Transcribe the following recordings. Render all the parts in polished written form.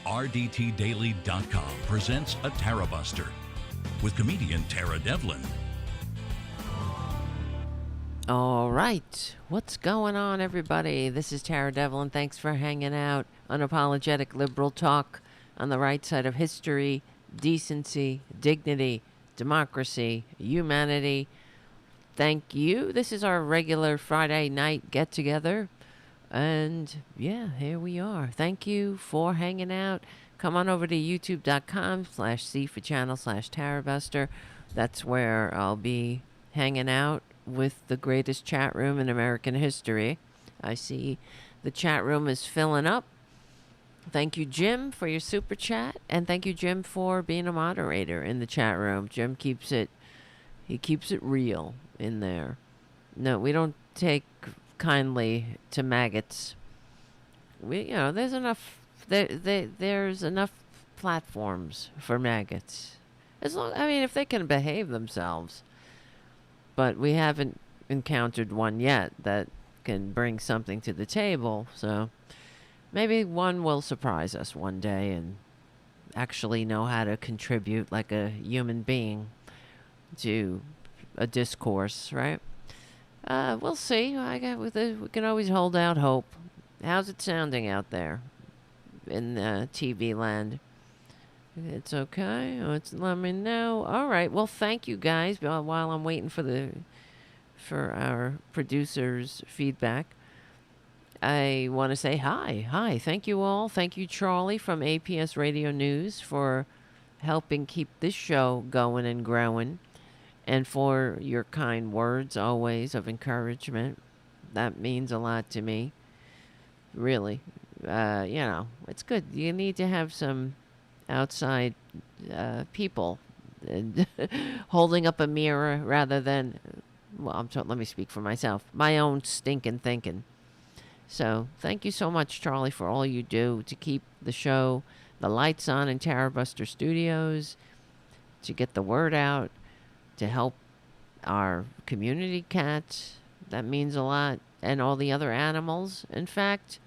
RDTDaily.com presents a Tarabuster with comedian Tara Devlin. All right. What's going on, everybody? This is Tara Devlin. Thanks for hanging out. Unapologetic liberal talk on the right side of history, decency, dignity, democracy, humanity. Thank you. This is our regular Friday night get-together. And, yeah, here we are. Thank you for hanging out. Come on over to youtube.com/C for channel/Tarabuster. That's where I'll be hanging out with the greatest chat room in American history. I see the chat room is filling up. Thank you, Jim, for your super chat, and thank you, Jim, for being a moderator in the chat room. Jim keeps it real in there. No, we don't take kindly to maggots. There's enough there's enough platforms for maggots. If they can behave themselves. But we haven't encountered one yet that can bring something to the table. So maybe one will surprise us one day and actually know how to contribute like a human being to a discourse, right? We'll see. We can always hold out hope. How's it sounding out there in TV land? It's okay. Let me know. All right. Well, thank you guys. While I'm waiting for our producer's feedback, I want to say hi. Hi. Thank you all. Thank you, Charlie from APS Radio News, for helping keep this show going and growing, and for your kind words always of encouragement. That means a lot to me. Really. It's good. You need to have some outside people holding up a mirror rather than, let me speak for myself, my own stinking thinking. So thank you so much, Charlie, for all you do to keep the show, the lights on in Tarabuster Studios, to get the word out, to help our community cats. That means a lot. And all the other animals. In fact,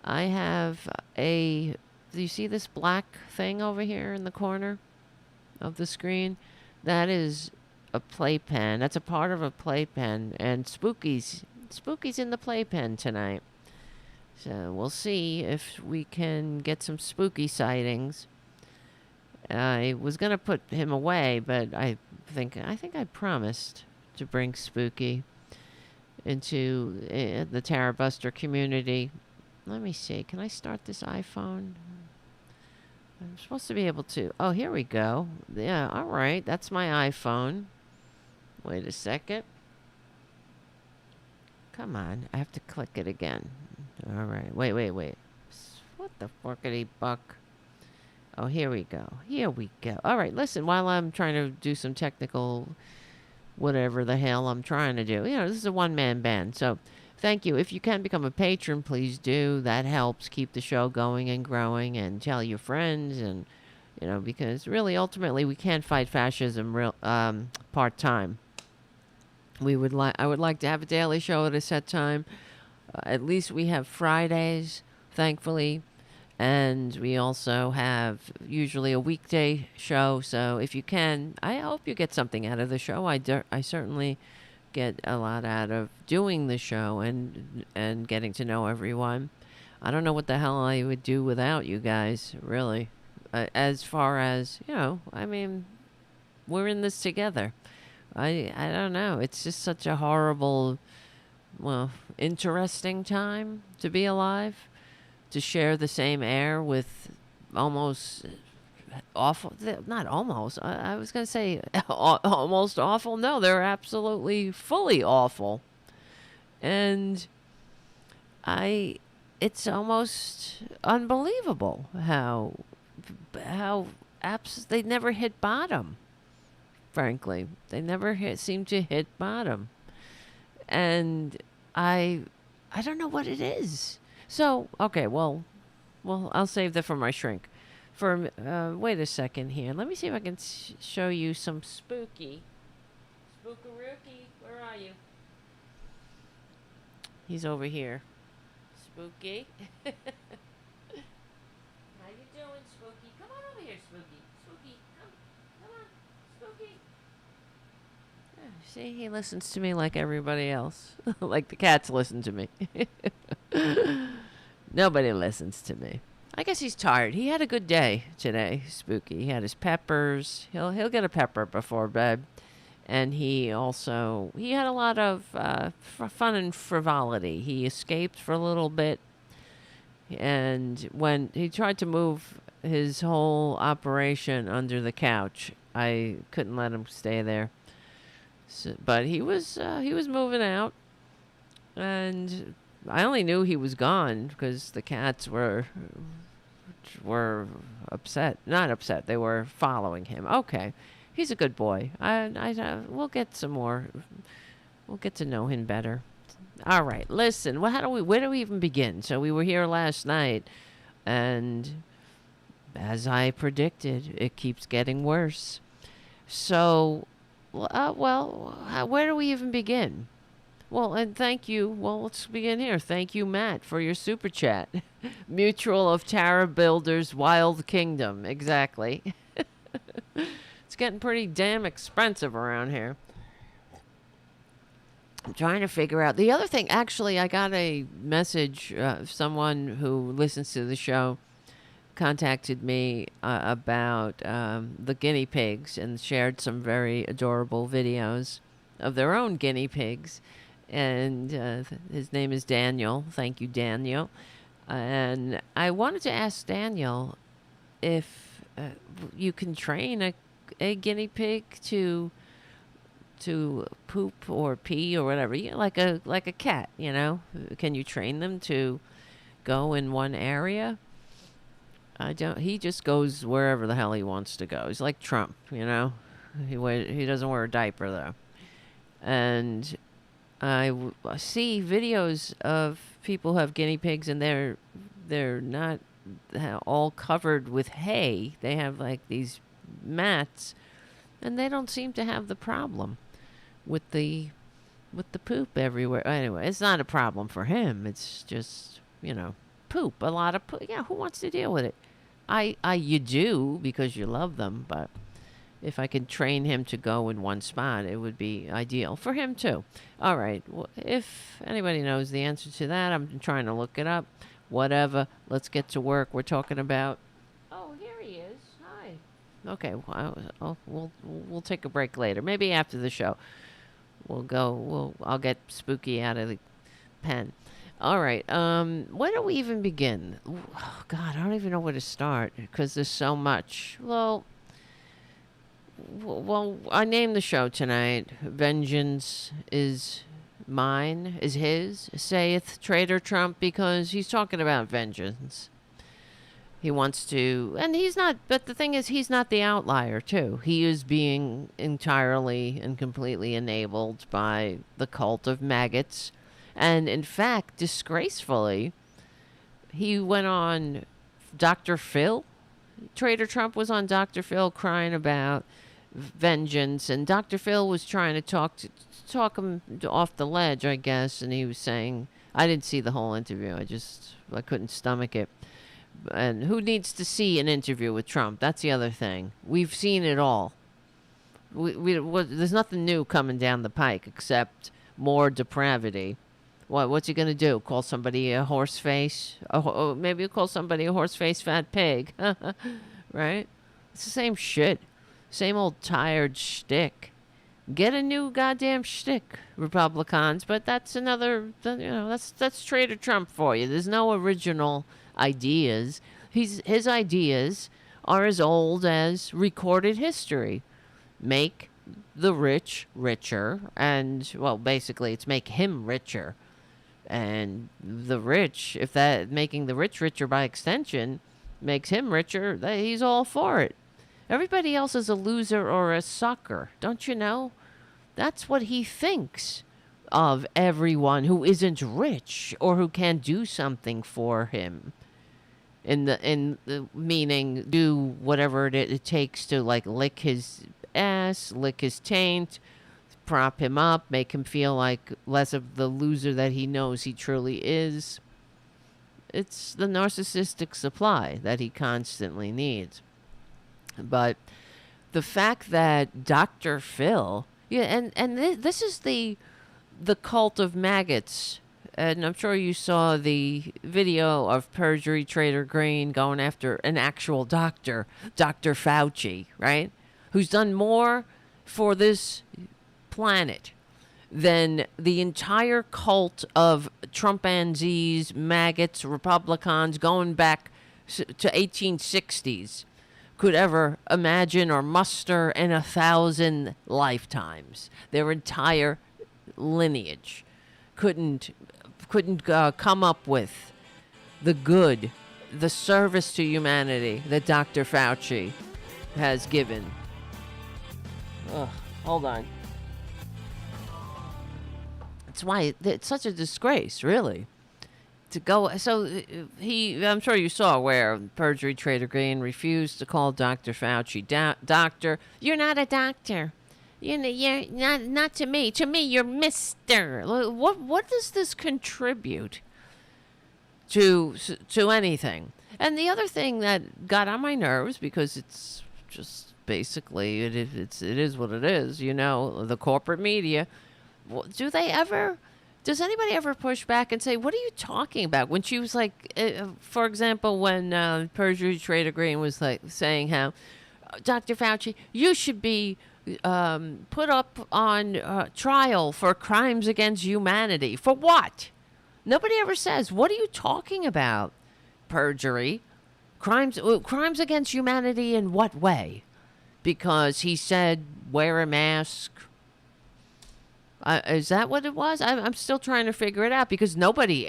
I have do you see this black thing over here in the corner of the screen? That is a playpen. That's a part of a playpen. And Spooky's in the playpen tonight. So we'll see if we can get some spooky sightings. I was going to put him away, but I think I promised to bring Spooky into the Tarabuster community. Let me see. Can I start this iPhone? I'm supposed to be able to. Oh, here we go. Yeah, all right. That's my iPhone. Wait a second. Come on. I have to click it again. All right. Wait. What the forkity buck? Oh, here we go. All right. Listen, while I'm trying to do some technical whatever the hell I'm trying to do. This is a one-man band. So thank you. If you can become a patron, please do. That helps keep the show going and growing, and tell your friends, and because really ultimately we can't fight fascism part-time. I would like to have a daily show at a set time. At least we have Fridays, thankfully. And we also have usually a weekday show. So if you can, I hope you get something out of the show. I certainly get a lot out of doing the show and getting to know everyone. I don't know what the hell I would do without you guys, really. As far as, we're in this together. I don't know. It's just such a horrible, interesting time to be alive. To share the same air with almost awful, not almost, I was going to say almost awful. No, they're absolutely fully awful. And it's almost unbelievable how they never hit bottom, frankly. They never seem to hit bottom. And I don't know what it is. So, okay, well, I'll save that for my shrink. Wait a second here. Let me see if I can show you some Spooky. Spookarookie, where are you? He's over here. Spooky. How you doing, Spooky. Spooky, come on, Spooky. See, he listens to me like everybody else. Like the cats listen to me. Nobody listens to me. I guess he's tired. He had a good day today, Spooky. He had his peppers. He'll get a pepper before bed. And he had a lot of fun and frivolity. He escaped for a little bit. And when he tried to move his whole operation under the couch, I couldn't let him stay there. So, but he was moving out, and I only knew he was gone because the cats were upset. Not upset. They were following him. Okay, he's a good boy. We'll get some more. We'll get to know him better. All right. Listen. Where do we even begin? So we were here last night, and as I predicted, it keeps getting worse. So, where do we even begin? Well, and thank you. Well, let's begin here. Thank you, Matt, for your super chat. Mutual of Tara Builder's Wild Kingdom. Exactly. It's getting pretty damn expensive around here. I'm trying to figure out. The other thing, actually, I got a message. Someone who listens to the show contacted me about the guinea pigs and shared some very adorable videos of their own guinea pigs. And his name is Daniel. Thank you, Daniel. And I wanted to ask Daniel if you can train a guinea pig to poop or pee or whatever, like a cat, you know. Can you train them to go in one area? He just goes wherever the hell he wants to go. He's like Trump, you know. He doesn't wear a diaper though. And I see videos of people who have guinea pigs, and they're not all covered with hay. They have like these mats, and they don't seem to have the problem with the poop everywhere. Anyway, it's not a problem for him. It's just, you know, poop. A lot of poop. Yeah, who wants to deal with it? You do because you love them, but if I could train him to go in one spot, it would be ideal for him too. All right. Well, if anybody knows the answer to that, I'm trying to look it up. Whatever. Let's get to work. We're talking about. Oh, here he is. Hi. Okay. Well, we'll take a break later. Maybe after the show. I'll get Spooky out of the pen. All right. Where do we even begin? Oh, God, I don't even know where to start because there's so much. Well, I named the show tonight. Vengeance is mine, is his. Sayeth Traitor Trump, because he's talking about vengeance. He wants to, and he's not, but the thing is, he's not the outlier, too. He is being entirely and completely enabled by the cult of maggots. And in fact, disgracefully, he went on Dr. Phil. Traitor Trump was on Dr. Phil crying about vengeance, and Dr. Phil was trying to talk him off the ledge, I guess, and he was saying, I didn't see the whole interview. I couldn't stomach it. And who needs to see an interview with Trump? That's the other thing. We've seen it all. There's nothing new coming down the pike except more depravity. What's he going to do? Call somebody a horse face? Maybe he'll call somebody a horse face fat pig. Right? It's the same shit. Same old tired shtick. Get a new goddamn shtick, Republicans. But that's another, that's Traitor Trump for you. There's no original ideas. His ideas are as old as recorded history. Make the rich richer, and, well, basically it's make him richer. And the rich, if that making the rich richer by extension makes him richer, he's all for it. Everybody else is a loser or a sucker, don't you know? That's what he thinks of everyone who isn't rich or who can't do something for him. In the meaning, do whatever it takes to, like, lick his ass, lick his taint, prop him up, make him feel like less of the loser that he knows he truly is. It's the narcissistic supply that he constantly needs. But the fact that Dr. Phil, yeah, this is the cult of maggots. And I'm sure you saw the video of perjury Trader Green going after an actual doctor, Dr. Fauci, right? Who's done more for this planet than the entire cult of Trumpanzees, maggots, Republicans going back to 1860s could ever imagine or muster in 1,000 lifetimes. Their entire lineage couldn't come up with the good, the service to humanity that Dr. Fauci has given. Ugh, hold on. That's why it's such a disgrace, really. To go, so I'm sure you saw where perjury Trader Green refused to call Dr. Fauci doctor. You're not a doctor. You're not to me. To me, you're Mister. What does this contribute to anything? And the other thing that got on my nerves, because it's just basically it is what it is. The corporate media. Does anybody ever push back and say, what are you talking about? When she was like, for example, when perjury Trader Green was like saying how, Dr. Fauci, you should be put up on trial for crimes against humanity. For what? Nobody ever says, what are you talking about? Perjury. Crimes against humanity in what way? Because he said, wear a mask. Is that what it was? I'm still trying to figure it out, because nobody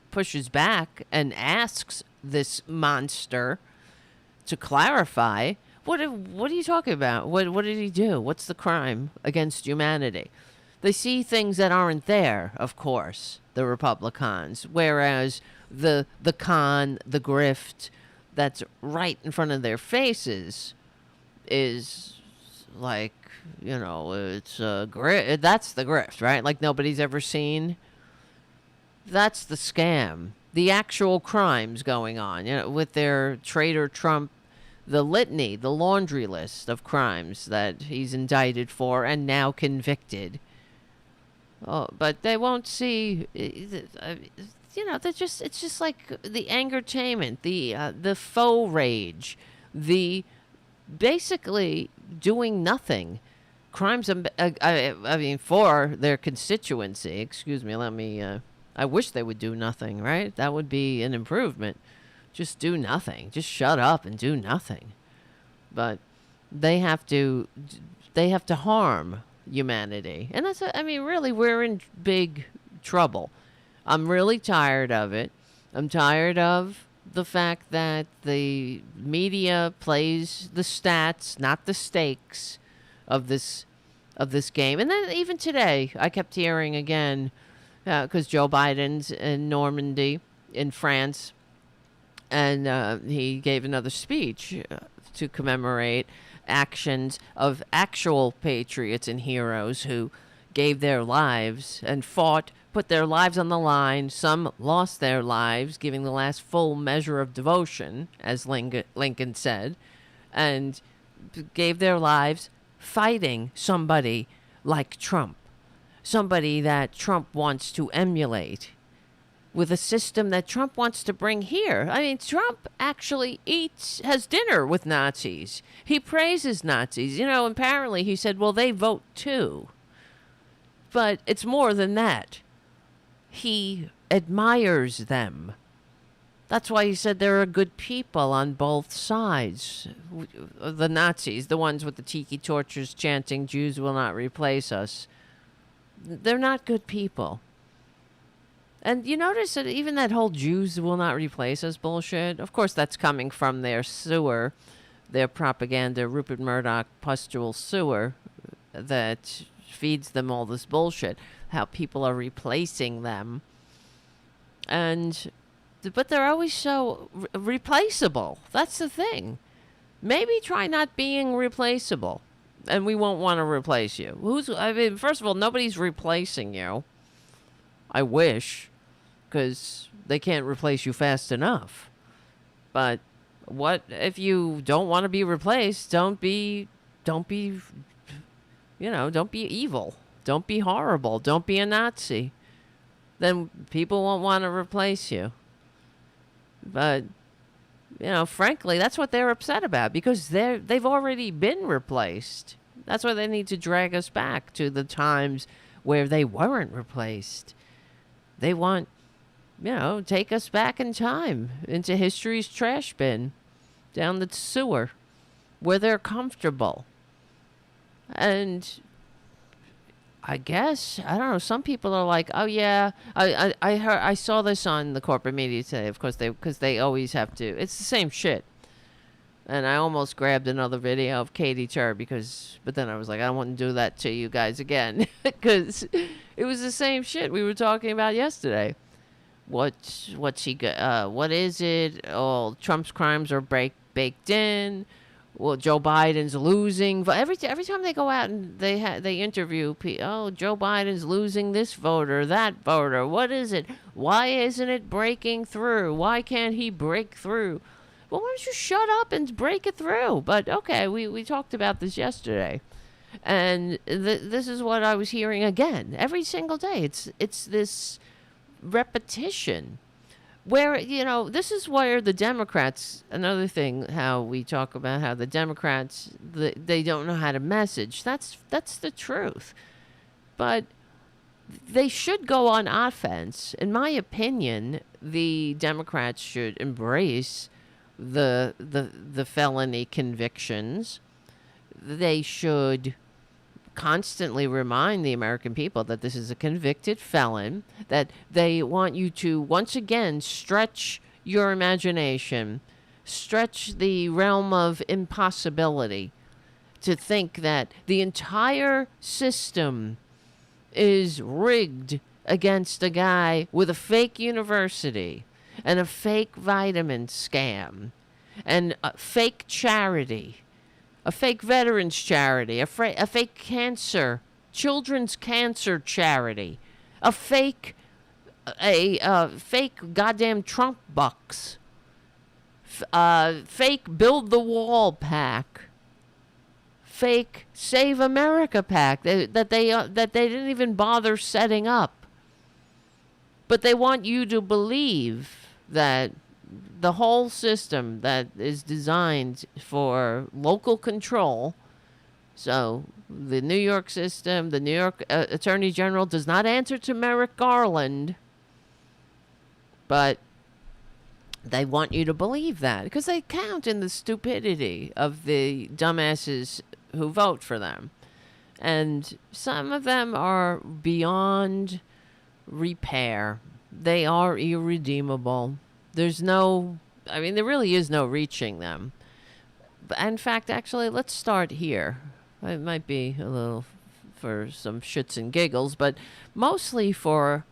pushes back and asks this monster to clarify. What are you talking about? What did he do? What's the crime against humanity? They see things that aren't there, of course, the Republicans, whereas the con, the grift that's right in front of their faces is like, it's that's the grift, right? Like nobody's ever seen. That's the scam. The actual crimes going on, with their Traitor Trump, the litany, the laundry list of crimes that he's indicted for and now convicted. Oh, but they won't see, it's just like the angertainment, the faux rage, the basically doing nothing. Crimes, for their constituency. Excuse me, I wish they would do nothing, right? That would be an improvement. Just do nothing. Just shut up and do nothing. But they have to harm humanity. And really, we're in big trouble. I'm really tired of it. I'm tired of the fact that the media plays the stats, not the stakes of this game. And then even today, I kept hearing again, because Joe Biden's in Normandy, in France, and he gave another speech to commemorate actions of actual patriots and heroes who gave their lives and fought, put their lives on the line. Some lost their lives, giving the last full measure of devotion, as Lincoln said, and gave their lives fighting somebody like Trump, somebody that Trump wants to emulate, with a system that Trump wants to bring here. Trump actually has dinner with Nazis. He praises Nazis. Apparently he said, well, they vote too. But it's more than that. He admires them. That's why he said there are good people on both sides. The Nazis, the ones with the tiki torches chanting, Jews will not replace us. They're not good people. And you notice that even that whole Jews will not replace us bullshit, of course that's coming from their sewer, their propaganda, Rupert Murdoch pustule sewer that feeds them all this bullshit, how people are replacing them. But they're always so replaceable. That's the thing. Maybe try not being replaceable, and we won't want to replace you. First of all, nobody's replacing you. I wish, because they can't replace you fast enough. But What if you don't want to be replaced? Don't be, don't be evil. Don't be horrible. Don't be a Nazi. Then people won't want to replace you. But, frankly, that's what they're upset about because they've already been replaced. That's why they need to drag us back to the times where they weren't replaced. They want, take us back in time into history's trash bin, down the sewer, where they're comfortable. And I guess, I don't know, some people are like, oh yeah, I saw this on the corporate media today, of course, because they always have to, it's the same shit. And I almost grabbed another video of Katie Tur but then I was like, I don't want to do that to you guys again, because it was the same shit we were talking about yesterday. What is it? Oh, Trump's crimes are baked in. Well, Joe Biden's losing. Every time they go out and they interview people, oh, Joe Biden's losing this voter, that voter. What is it? Why isn't it breaking through? Why can't he break through? Well, why don't you shut up and break it through? But okay, we talked about this yesterday, and this is what I was hearing again every single day. It's this repetition. Where, this is where the Democrats, another thing, how we talk about how the Democrats, they don't know how to message. That's the truth. But they should go on offense. In my opinion, the Democrats should embrace the felony convictions. They should constantly remind the American people that this is a convicted felon, that they want you to once again stretch your imagination, stretch the realm of impossibility, to think that the entire system is rigged against a guy with a fake university and a fake vitamin scam and a fake charity, a fake veterans charity, a fake children's cancer charity, a fake goddamn Trump bucks, fake Build the Wall pack, fake Save America pack that they didn't even bother setting up. But they want you to believe that the whole system that is designed for local control. So the New York system, the New York Attorney General does not answer to Merrick Garland. But they want you to believe that because they count in the stupidity of the dumbasses who vote for them. And some of them are beyond repair. They are irredeemable. There really is no reaching them. But in fact, actually, let's start here. It might be a little for some shits and giggles, but mostly for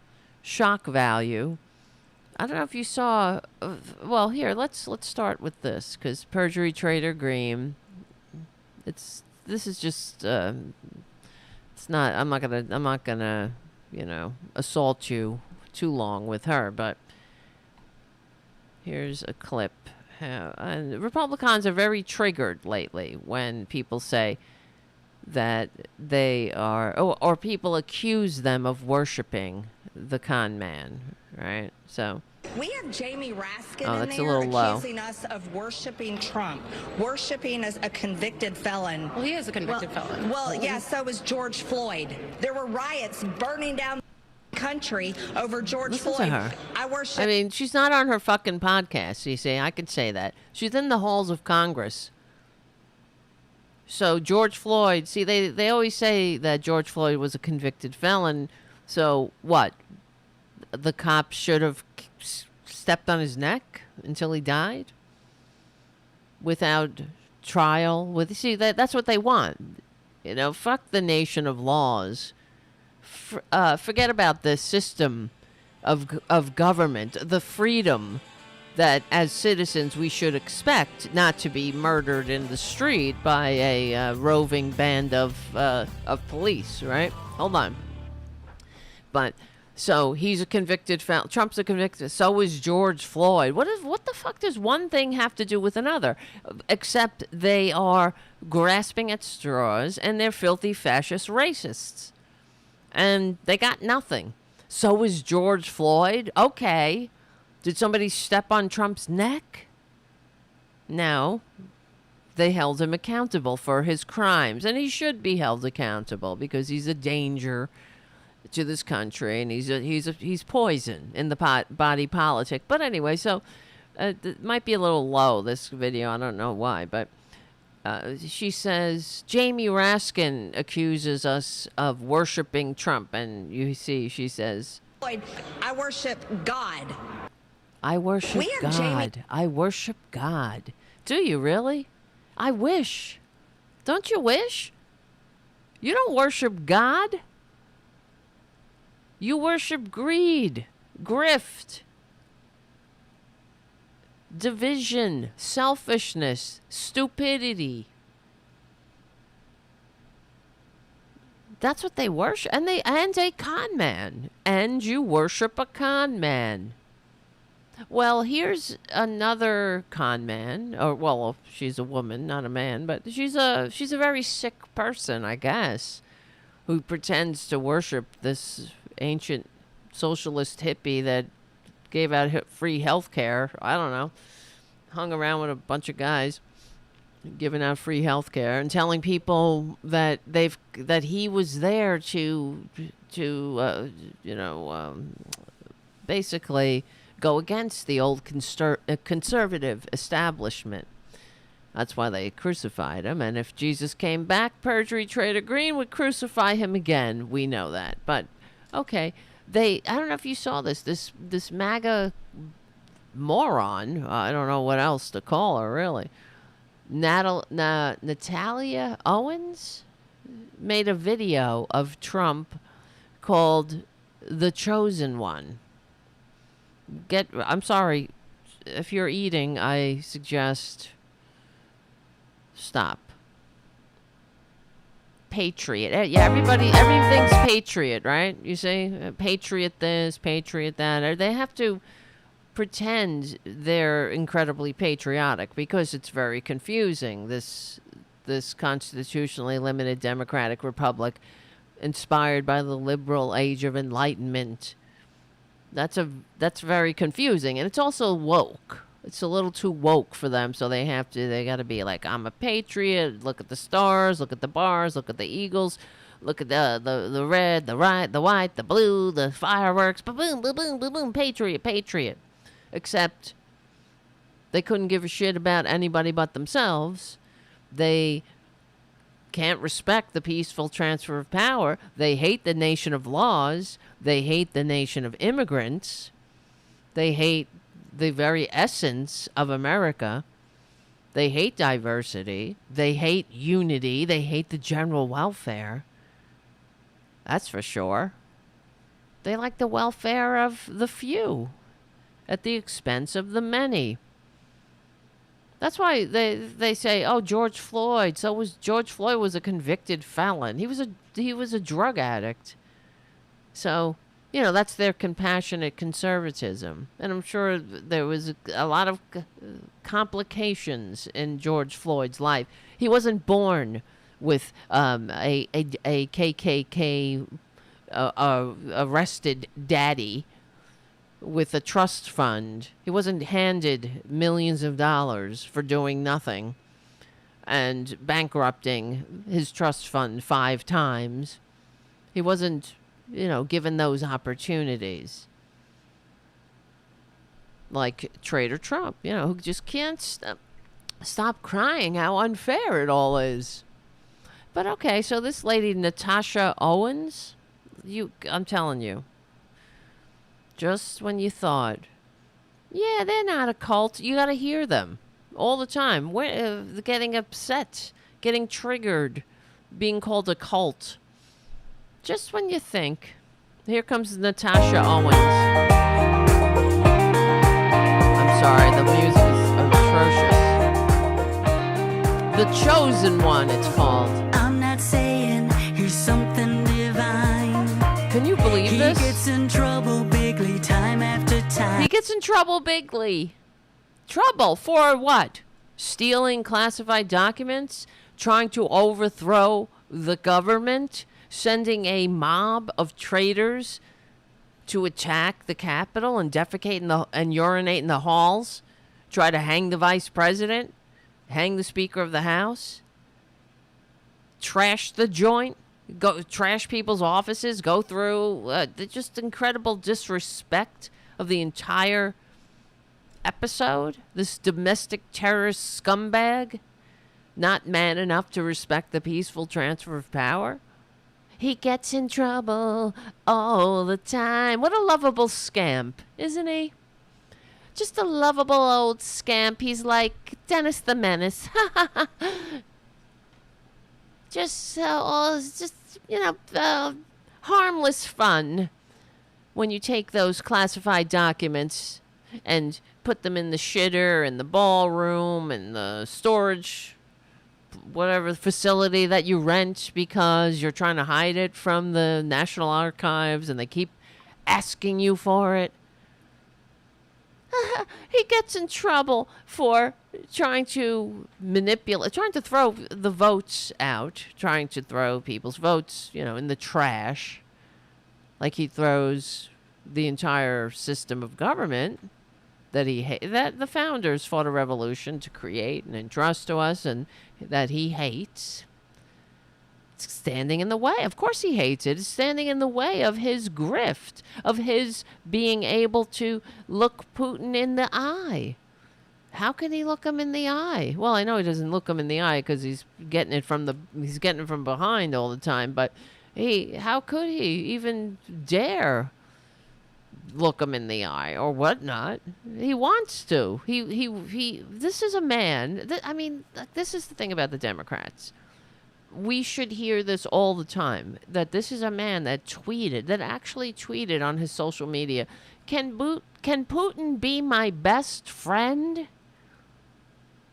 shock value. I don't know if you saw. Well, here let's start with this because perjury, traitor, Green. This is just. It's not. I'm not gonna. Assault you too long with her, but. Here's a clip. And Republicans are very triggered lately when people say that they are, or people accuse them of worshiping the con man, right? So we have Jamie Raskin in that's there a little low. accusing us of worshiping Trump, worshiping as a convicted felon. Well, he is a convicted felon. Well, yeah, so is George Floyd. There were riots burning down country over George Listen Floyd. to her. I worship. I mean, she's not on her fucking podcast. You see, I could say that. She's in the halls of Congress. So George Floyd, see, they always say that George Floyd was a convicted felon. So what? The cops should have stepped on his neck until he died without trial. See, that's what they want. Fuck the nation of laws. Forget about the system of government, the freedom that as citizens we should expect not to be murdered in the street by a roving band of police, right? Hold on. But So he's a convicted felon. Trump's a convicted. So is George Floyd. What the fuck does one thing have to do with another? Except they are grasping at straws and they're filthy fascist racists. And they got nothing. So is George Floyd. Okay. Did somebody step on Trump's neck? No. They held him accountable for his crimes. And he should be held accountable because he's a danger to this country, and he's poison in the body politic. But anyway, so it might be a little low, this video. I don't know why, but she says Jamie Raskin accuses us of worshiping Trump, and you see, she says, I worship God. I worship God. Jamie. I worship God. Do you really? I wish. Don't you wish? You don't worship God. You worship greed, grift, division, selfishness, stupidity. That's what they worship. And a con man. And you worship a con man. Well, here's another con man. Or, well, she's a woman, not a man, but she's a very sick person, I guess, who pretends to worship this ancient socialist hippie that gave out free health care. I don't know. Hung around with a bunch of guys giving out free health care and telling people that he was there to basically go against the old conservative establishment. That's why they crucified him. And if Jesus came back, perjury trader Green would crucify him again. We know that. But okay, I don't know if you saw this MAGA moron, I don't know what else to call her, really. Natalia Owens made a video of Trump called The Chosen One. I'm sorry, if you're eating, I suggest stop. Patriot. Yeah, everything's patriot, right? You say patriot this, patriot that. Or they have to pretend they're incredibly patriotic because it's very confusing. This constitutionally limited democratic republic inspired by the liberal age of enlightenment. That's very confusing, and it's also woke. It's a little too woke for them, so they got to be like, I'm a patriot, look at the stars, look at the bars, look at the eagles, look at the red, the white, the blue, the fireworks, boom, boom, boom, boom, boom, patriot. Except they couldn't give a shit about anybody but themselves. They can't respect the peaceful transfer of power. They hate the nation of laws. They hate the nation of immigrants. They hate the very essence of America. They hate diversity. They hate unity. They hate the general welfare. That's for sure. They like the welfare of the few at the expense of the many. That's why they say, oh, George Floyd. George Floyd was a convicted felon. He was a drug addict. So, that's their compassionate conservatism. And I'm sure there was a lot of complications in George Floyd's life. He wasn't born with a KKK arrested daddy with a trust fund. He wasn't handed millions of dollars for doing nothing and bankrupting his trust fund 5 times. He wasn't given those opportunities. Like Traitor Trump, who just can't stop crying how unfair it all is. But okay, so this lady, Natasha Owens, I'm telling you, just when you thought, yeah, they're not a cult, you got to hear them all the time. We're getting upset, getting triggered, being called a cult. Just when you think, here comes Natasha Owens. I'm sorry, the music is atrocious. The Chosen One, it's called. I'm not saying you're something divine. Can you believe this? gets in trouble bigly time after time. He gets in trouble bigly. Trouble for what? Stealing classified documents? Trying to overthrow the government? Sending a mob of traitors to attack the Capitol and defecate and urinate in the halls? Try to hang the vice president? Hang the Speaker of the House? Trash the joint? Go trash people's offices? Go through just incredible disrespect of the entire episode? This domestic terrorist scumbag? Not man enough to respect the peaceful transfer of power? He gets in trouble all the time. What a lovable scamp, isn't he? Just a lovable old scamp. He's like Dennis the Menace. Just harmless fun when you take those classified documents and put them in the shitter and the ballroom and the storage whatever facility that you rent because you're trying to hide it from the National Archives and they keep asking you for it. He gets in trouble for trying to manipulate, trying to throw the votes out, trying to throw people's votes, in the trash. Like he throws the entire system of government that that the founders fought a revolution to create and entrust to us, and that he hates. It's standing in the way. Of course he hates it. It's standing in the way of his grift, of his being able to look Putin in the eye. How can he look him in the eye? Well, I know he doesn't look him in the eye because he's getting it from behind all the time. But how could he even dare look him in the eye or whatnot? He wants to. This is a man. This is the thing about the Democrats. We should hear this all the time, that this is a man that actually tweeted on his social media, Can Putin be my best friend?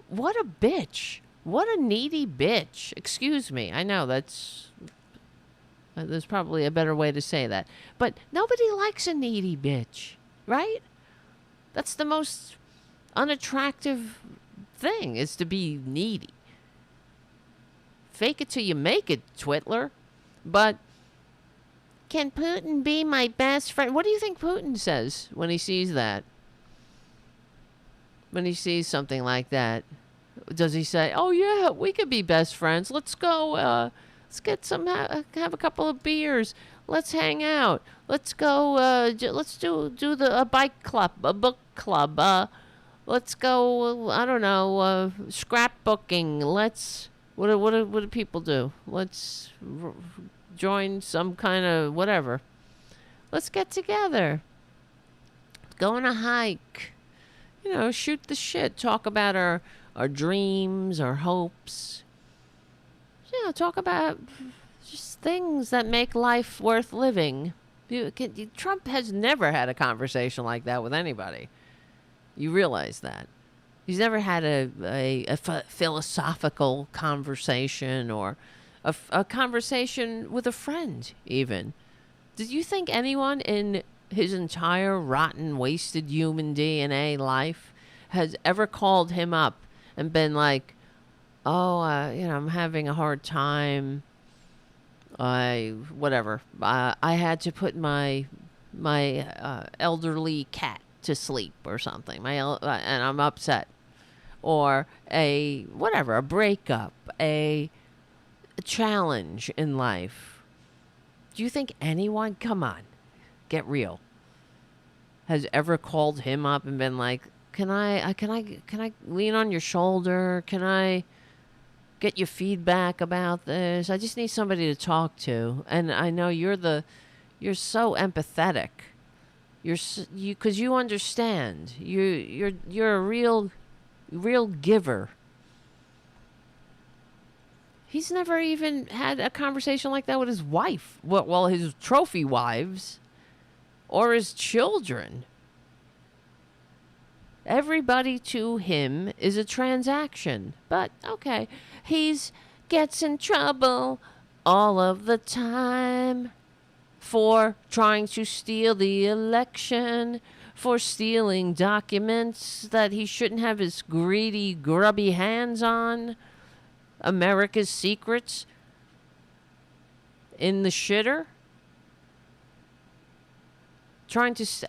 What a bitch. What a needy bitch. Excuse me. I know there's probably a better way to say that. But nobody likes a needy bitch, right? That's the most unattractive thing, is to be needy. Fake it till you make it, Twitler. But can Putin be my best friend? What do you think Putin says when he sees that? When he sees something like that? Does he say, oh yeah, we could be best friends. Let's go, let's get have a couple of beers. Let's hang out. Let's go, let's do a bike club, a book club. Let's go, I don't know, scrapbooking. What do people do? Let's join some kind of whatever. Let's get together. Go on a hike. Shoot the shit. Talk about our dreams, our hopes. Talk about just things that make life worth living. Trump has never had a conversation like that with anybody. You realize that. He's never had a philosophical conversation or a conversation with a friend, even. Did you think anyone in his entire rotten, wasted human DNA life has ever called him up and been like, oh, I'm having a hard time. Whatever. I had to put my elderly cat to sleep or something. And I'm upset. Or a breakup, a challenge in life. Do you think anyone, come on, get real, has ever called him up and been like, can I lean on your shoulder? Can I get your feedback about this? I just need somebody to talk to. And I know you're so empathetic. Because you understand. You're a real giver. He's never even had a conversation like that with his wife. Well, his trophy wives or his children. Everybody to him is a transaction. But, okay, gets in trouble all of the time. for trying to steal the election, for stealing documents that he shouldn't have his greedy, grubby hands on, America's secrets in the shitter.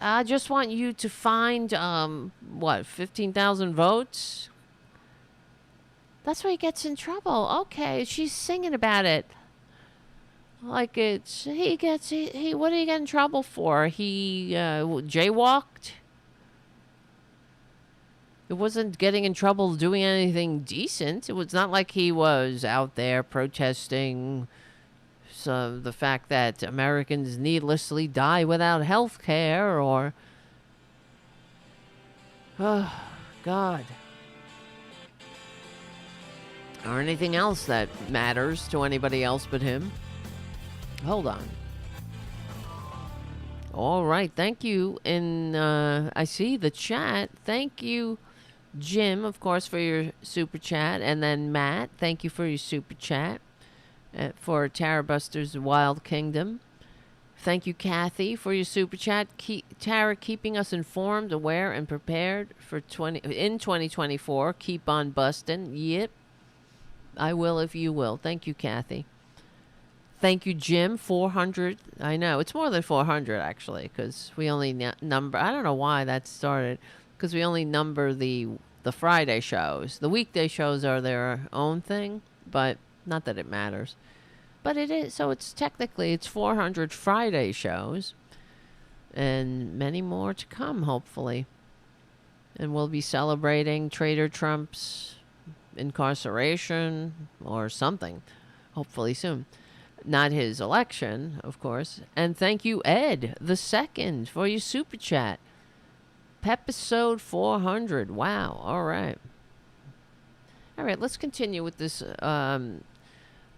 I just want you to find, 15,000 votes? That's why he gets in trouble. Okay, she's singing about it. Like what did he get in trouble for? He jaywalked? It wasn't getting in trouble doing anything decent. It was not like he was out there protesting the fact that Americans needlessly die without health care or... Oh, God. Or anything else that matters to anybody else but him. Hold on. All right. Thank you. And I see the chat. Thank you, Jim, of course, for your super chat. And then Matt, thank you for your super chat for Tarabuster's Wild Kingdom. Thank you, Kathy, for your super chat. Tara, keeping us informed, aware, and prepared for in 2024. Keep on busting. Yep. I will if you will. Thank you, Kathy. Thank you, Jim. 400. I know. It's more than 400, actually, because we only number... I don't know why that started, because we only number the Friday shows. The weekday shows are their own thing, but not that it matters. But it is. So it's 400 Friday shows, and many more to come, hopefully. And we'll be celebrating Traitor Trump's incarceration or something, hopefully soon. Not his election, of course. And thank you, Ed the Second, for your super chat. Episode 400. Wow. All right. All right. Let's continue with this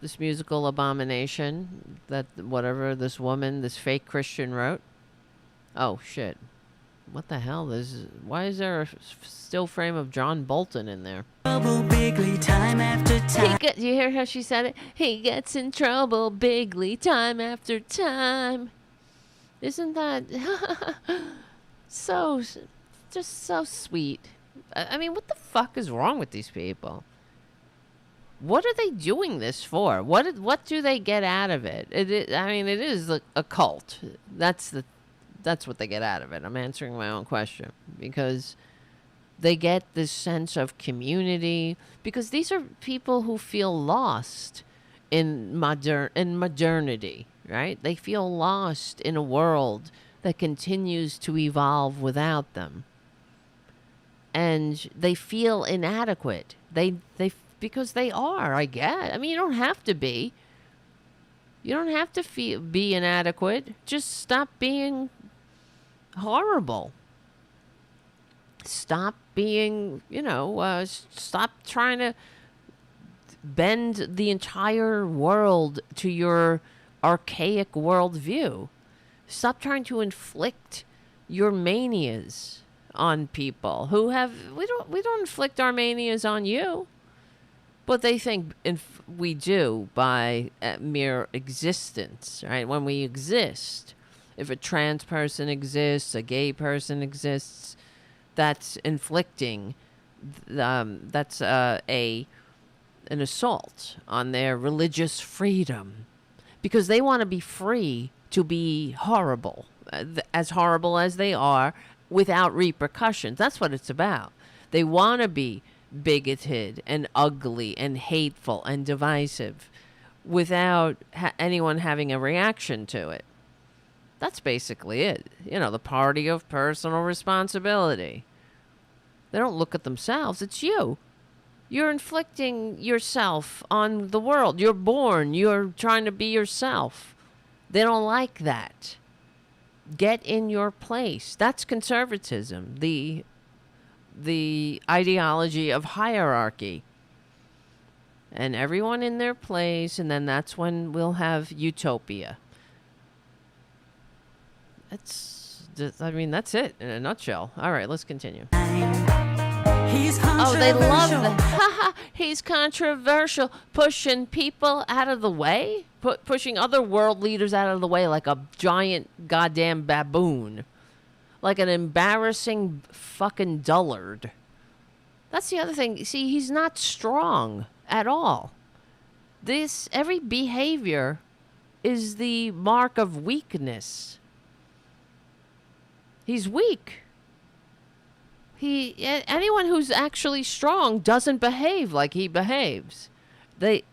this musical abomination that whatever this woman, this fake Christian, wrote. Oh shit! What the hell? Why is there a still frame of John Bolton in there? Trouble bigly time after time. You hear how she said it? He gets in trouble bigly time after time. Isn't that just so sweet? I mean, what the fuck is wrong with these people? What are they doing this for? What do they get out of it? It is a cult. That's what they get out of it. I'm answering my own question because they get this sense of community, because these are people who feel lost in modernity, right? They feel lost in a world that continues to evolve without them. And they feel inadequate. Because they are, I guess. I mean, you don't have to be. You don't have to be inadequate. Just stop being horrible. Stop being, stop trying to bend the entire world to your archaic worldview. Stop trying to inflict your manias on people who have... We don't inflict our manias on you. But they think we do by mere existence, right? When we exist, if a trans person exists, a gay person exists, that's inflicting, that's an assault on their religious freedom, because they want to be free to be horrible, as horrible as they are, without repercussions. That's what it's about. They want to be bigoted and ugly and hateful and divisive without anyone having a reaction to it. That's basically it. The party of personal responsibility. They don't look at themselves. It's you. You're inflicting yourself on the world. You're born. You're trying to be yourself. They don't like that. Get in your place. That's conservatism. The ideology of hierarchy. And everyone in their place, and then that's when we'll have utopia. That's it in a nutshell. All right, let's continue. He's Oh, they love controversial. that. Haha, he's controversial, pushing people out of the way, pushing other world leaders out of the way like a giant goddamn baboon, like an embarrassing fucking dullard. That's the other thing. See, he's not strong at all. Every behavior is the mark of weakness. He's weak. Anyone who's actually strong doesn't behave like he behaves.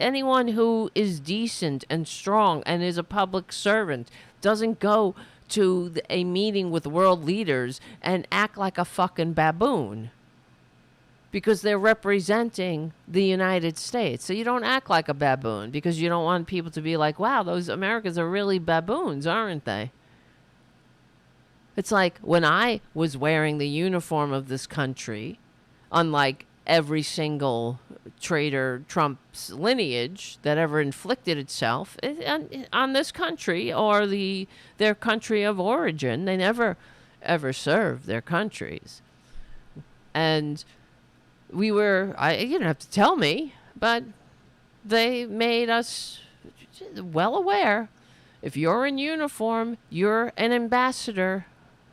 Anyone who is decent and strong and is a public servant doesn't go to a meeting with world leaders and act like a fucking baboon. Because they're representing the United States. So you don't act like a baboon because you don't want people to be like, wow, those Americans are really baboons, aren't they? It's like when I was wearing the uniform of this country, unlike every single Traitor Trump's lineage that ever inflicted itself on this country or their country of origin. They never, ever served their countries. And you don't have to tell me, but they made us well aware. If you're in uniform, you're an ambassador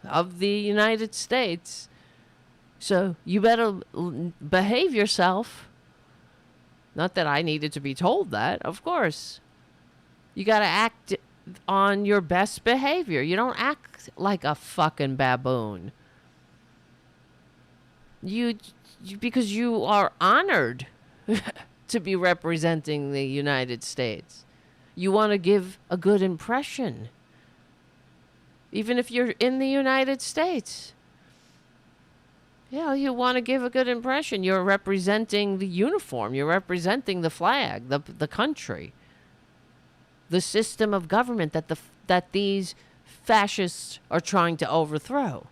of the United States. So you better behave yourself. Not that I needed to be told that, of course. You got to act on your best behavior. You don't act like a fucking baboon. Because you are honored to be representing the United States. You want to give a good impression. Even if you're in the United States. You want to give a good impression. You're representing the uniform. You're representing the flag, the country. The system of government that these fascists are trying to overthrow.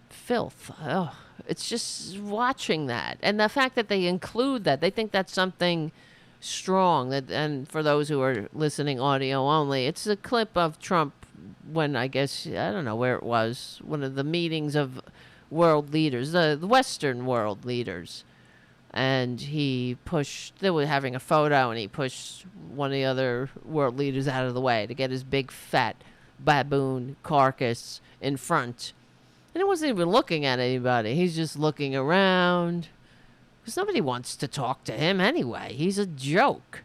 Filth. Oh, it's just watching that. And the fact that they include that, they think that's something strong. And for those who are listening audio only, it's a clip of Trump when, I guess, I don't know where it was, one of the meetings of world leaders, the Western world leaders. And they were having a photo, and he pushed one of the other world leaders out of the way to get his big fat baboon carcass in front. And he wasn't even looking at anybody. He's just looking around. Because nobody wants to talk to him anyway. He's a joke.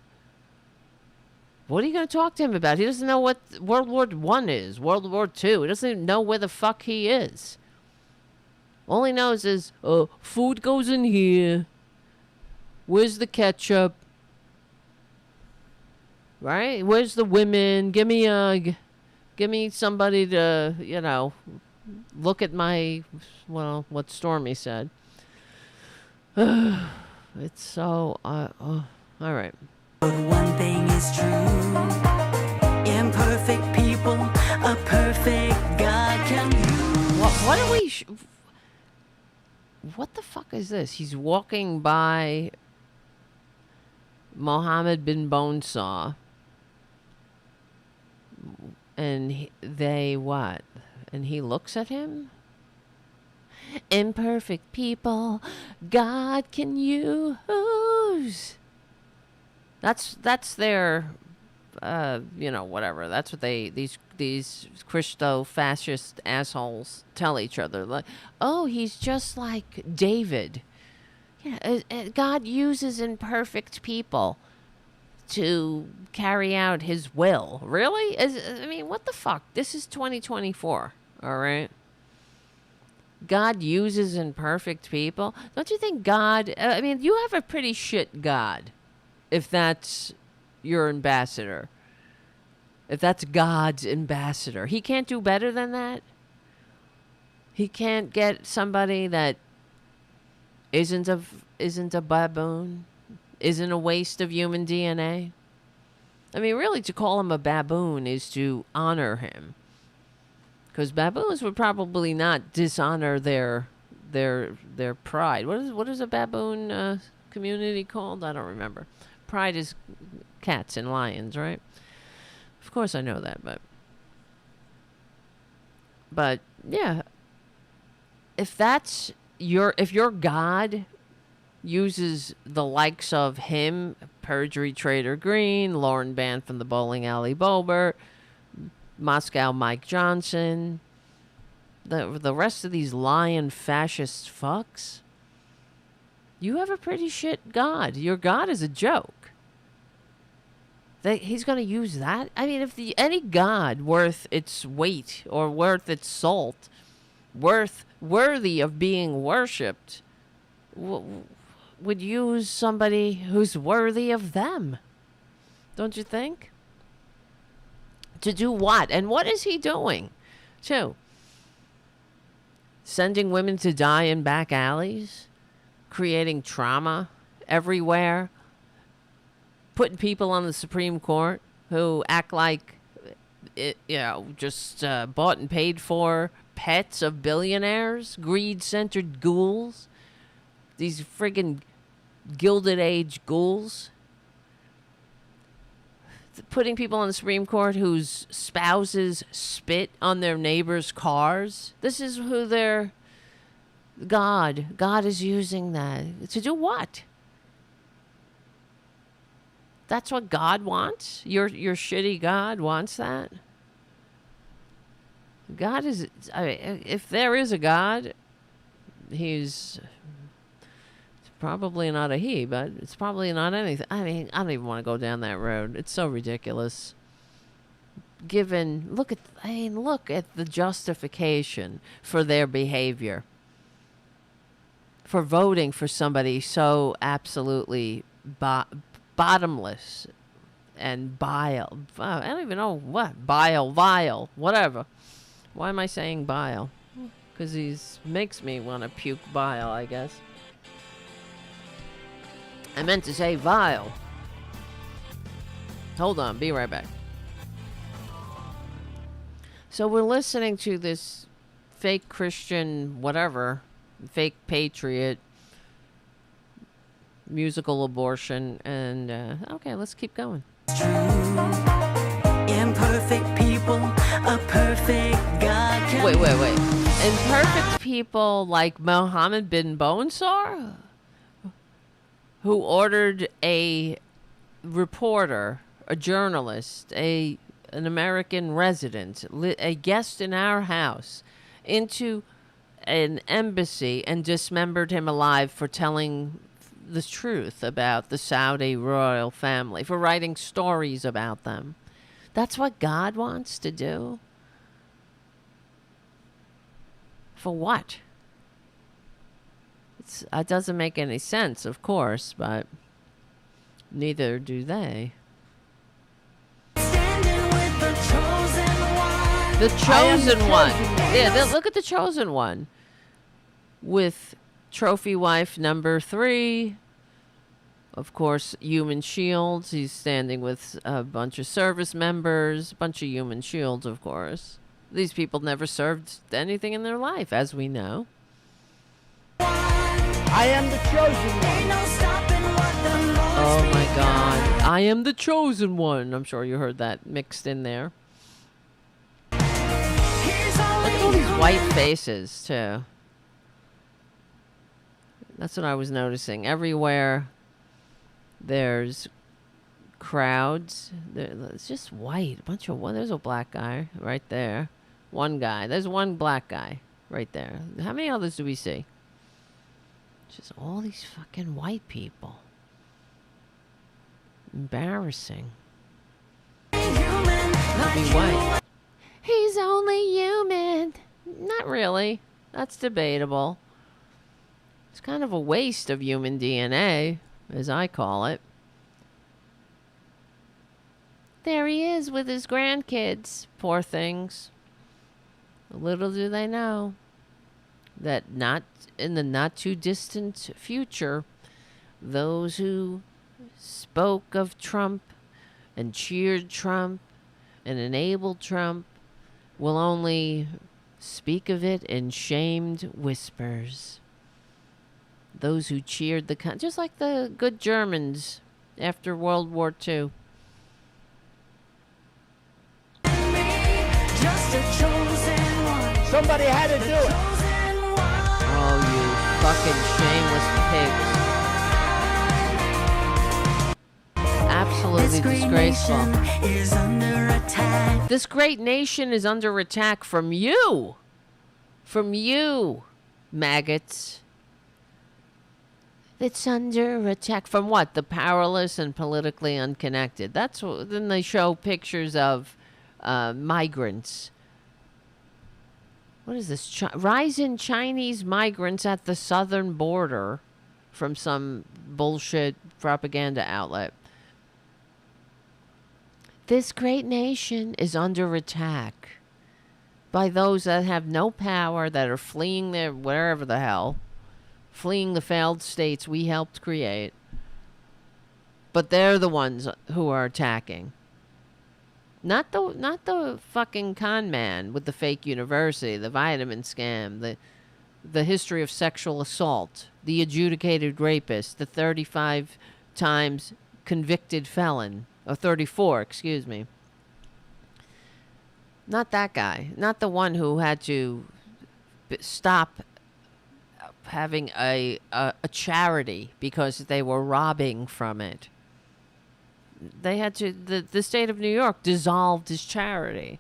What are you going to talk to him about? He doesn't know what World War I is, World War II. He doesn't even know where the fuck he is. All he knows is, food goes in here. Where's the ketchup? Right? Where's the women? Give me somebody to, look at what Stormy said. It's so, all right. But one thing is true. Imperfect people, a perfect God can use. What are we... what the fuck is this? He's walking by Mohammed bin Bonesaw. And they what? And he looks at him? Imperfect people, God can use. That's their, whatever. That's what these Christo-fascist assholes tell each other. Like, oh, he's just like David. Yeah, God uses imperfect people to carry out his will. Really? What the fuck? This is 2024, all right? God uses imperfect people? Don't you think God... you have a pretty shit God, if that's your ambassador. If that's God's ambassador. He can't do better than that? He can't get somebody that isn't a baboon? Isn't a waste of human DNA? Really, to call him a baboon is to honor him. Because baboons would probably not dishonor their pride. What is a baboon community called? I don't remember. Pride is cats and lions, right? Of course I know that, but yeah. if your God uses the likes of him, Perjury Trader Green, Lauren Band from the Bowling Alley Bobert, Moscow Mike Johnson, the rest of these lying fascist fucks, you have a pretty shit God. Your God is a joke. He's going to use that? I mean, if any God worth its weight or worth its salt, worthy of being worshipped, would use somebody who's worthy of them. Don't you think? To do what? And what is he doing? Too. Sending women to die in back alleys? Creating trauma everywhere? Putting people on the Supreme Court who act like, just bought and paid for pets of billionaires? Greed-centered ghouls? These friggin' Gilded Age ghouls? Putting people on the Supreme Court whose spouses spit on their neighbors' cars. This is who they're... God is using that. To do what? That's what God wants? Your shitty God wants that? God is... I mean, if there is a God, he's... probably not a he, but it's probably not anything. I mean, I don't even want to go down that road. It's so ridiculous. Look at the justification for their behavior. For voting for somebody so absolutely bottomless and bile. I don't even know what. Vile, whatever. Why am I saying bile? Because he makes me want to puke bile, I guess. I meant to say vile. Hold on, be right back. So we're listening to this fake Christian whatever, fake patriot, musical abortion, and okay, let's keep going. Imperfect people, a perfect God can... Wait. Imperfect people like Mohammed bin Bonsar? Who ordered a reporter, a journalist, an American resident, a guest in our house, into an embassy and dismembered him alive for telling the truth about the Saudi royal family, for writing stories about them. That's what God wants to do? For what? It doesn't make any sense, of course, but neither do they. The chosen one. Yeah, look at the chosen one. With trophy wife number 3. Of course, human shields. He's standing with a bunch of service members. A bunch of human shields, of course. These people never served anything in their life, as we know. I am the chosen one. Oh my God. I am the chosen one. I'm sure you heard that mixed in there. Look at all these white faces, too. That's what I was noticing. Everywhere there's crowds. It's just white. There's a black guy right there. One guy. There's one black guy right there. How many others do we see? Just all these fucking white people. Embarrassing. Be white. He's only human. Not really. That's debatable. It's kind of a waste of human DNA, as I call it. There he is with his grandkids. Poor things. Little do they know that not in the not too distant future, those who spoke of Trump and cheered Trump and enabled Trump will only speak of it in shamed whispers. Those who cheered just like the good Germans after World War II. Somebody had to do it. Fucking shameless pigs. Absolutely disgraceful. Is under attack. This great nation is under attack from you. From you, maggots. It's under attack from what? The powerless and politically unconnected. That's what. Then they show pictures of migrants. What is this? Rise in Chinese migrants at the southern border from some bullshit propaganda outlet. This great nation is under attack by those that have no power, that are fleeing their wherever the hell, fleeing the failed states we helped create. But they're the ones who are attacking. Not the fucking con man with the fake university, the vitamin scam, the history of sexual assault, the adjudicated rapist, the 35 times convicted felon, or 34, excuse me. Not that guy. Not the one who had to stop having a charity because they were robbing from it. They had to, the state of New York dissolved his charity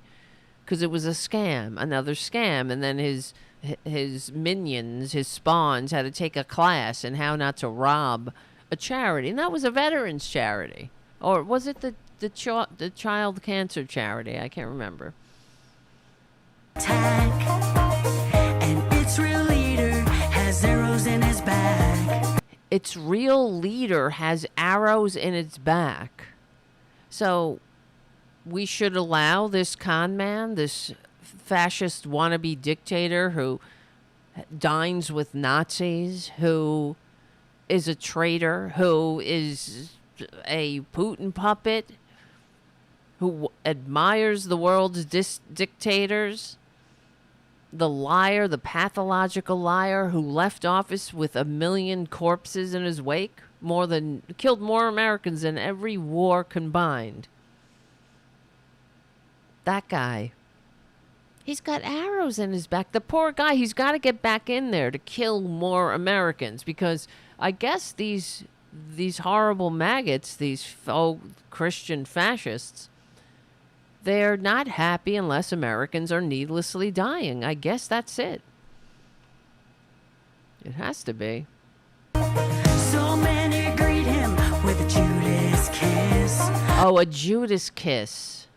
because it was a scam, another scam. And then his minions, his spawns, had to take a class in how not to rob a charity. And that was a veterans charity. Or was it the child cancer charity? I can't remember. And its real leader has arrows in his back. Its real leader has arrows in its back. So we should allow this con man, this fascist wannabe dictator who dines with Nazis, who is a traitor, who is a Putin puppet, who admires the world's dictators, the liar, the pathological liar who left office with 1 million corpses in his wake, killed more Americans than every war combined. That guy. He's got arrows in his back. The poor guy, he's got to get back in there to kill more Americans because I guess these horrible maggots, these faux Christian fascists, they're not happy unless Americans are needlessly dying. I guess that's it. It has to be. So many greet him with a Judas kiss. Oh, a Judas kiss.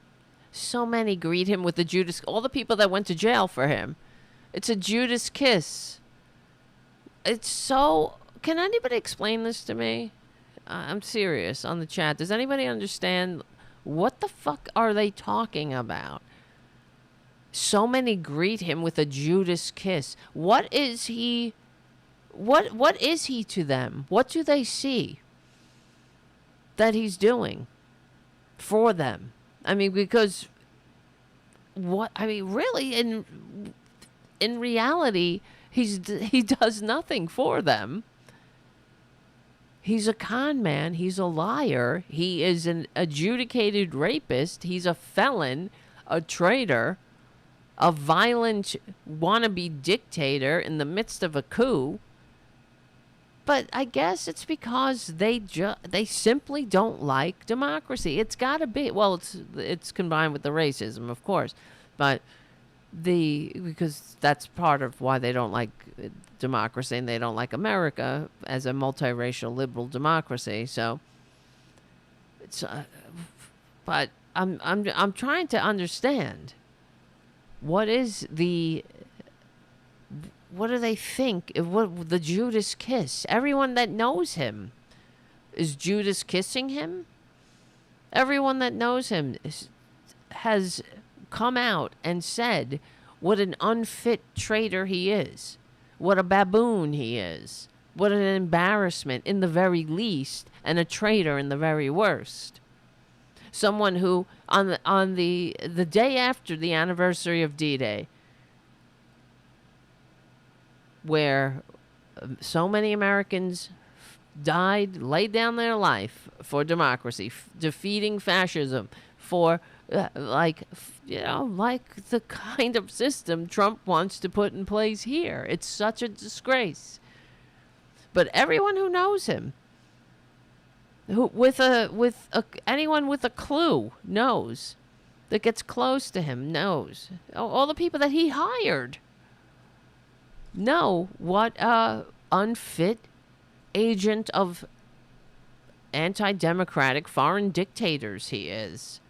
So many greet him with a Judas. All the people that went to jail for him. It's a Judas kiss. It's so... Can anybody explain this to me? I'm serious on the chat. Does anybody understand... What the fuck are they talking about? So many greet him with a Judas kiss. What is he? What is he to them? What do they see that he's doing for them? I mean, because what? I mean, really, in reality, he does nothing for them. He's a con man. He's a liar. He is an adjudicated rapist. He's a felon, a traitor, a violent wannabe dictator in the midst of a coup. But I guess it's because they simply don't like democracy. It's got to be. Well, it's combined with the racism, of course, but because that's part of why they don't like democracy and they don't like America as a multiracial liberal democracy. So it's but I'm trying to understand what do they think, what the Judas kiss? Everyone that knows him, is Judas kissing him? Everyone that knows him has come out and said what an unfit traitor he is, what a baboon he is, what an embarrassment in the very least, and a traitor in the very worst. Someone who, on the day after the anniversary of D-Day, where so many Americans died, laid down their life for democracy, defeating fascism, for like the kind of system Trump wants to put in place here. It's such a disgrace. But everyone who knows him, anyone with a clue knows, that gets close to him knows. All the people that he hired know what a unfit agent of anti-democratic foreign dictators he is.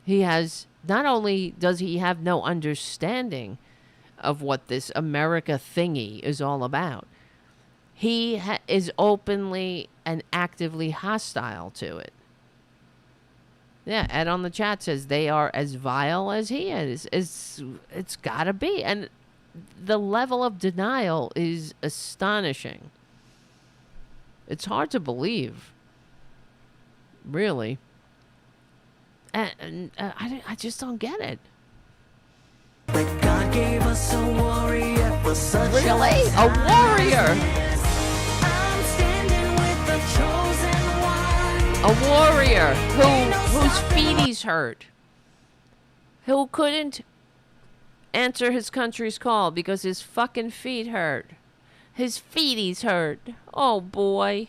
He has, not only does he have no understanding of what this America thingy is all about, he is openly and actively hostile to it. Yeah, Ed on the chat says they are as vile as he is. It's gotta be. And the level of denial is astonishing. It's hard to believe. Really. And I just don't get it. But God gave us a warrior for such Really? A warrior? I'm standing with the chosen one. A warrior whose feet he's hurt. Who couldn't answer his country's call because his fucking feet hurt. His feet he's hurt. Oh boy.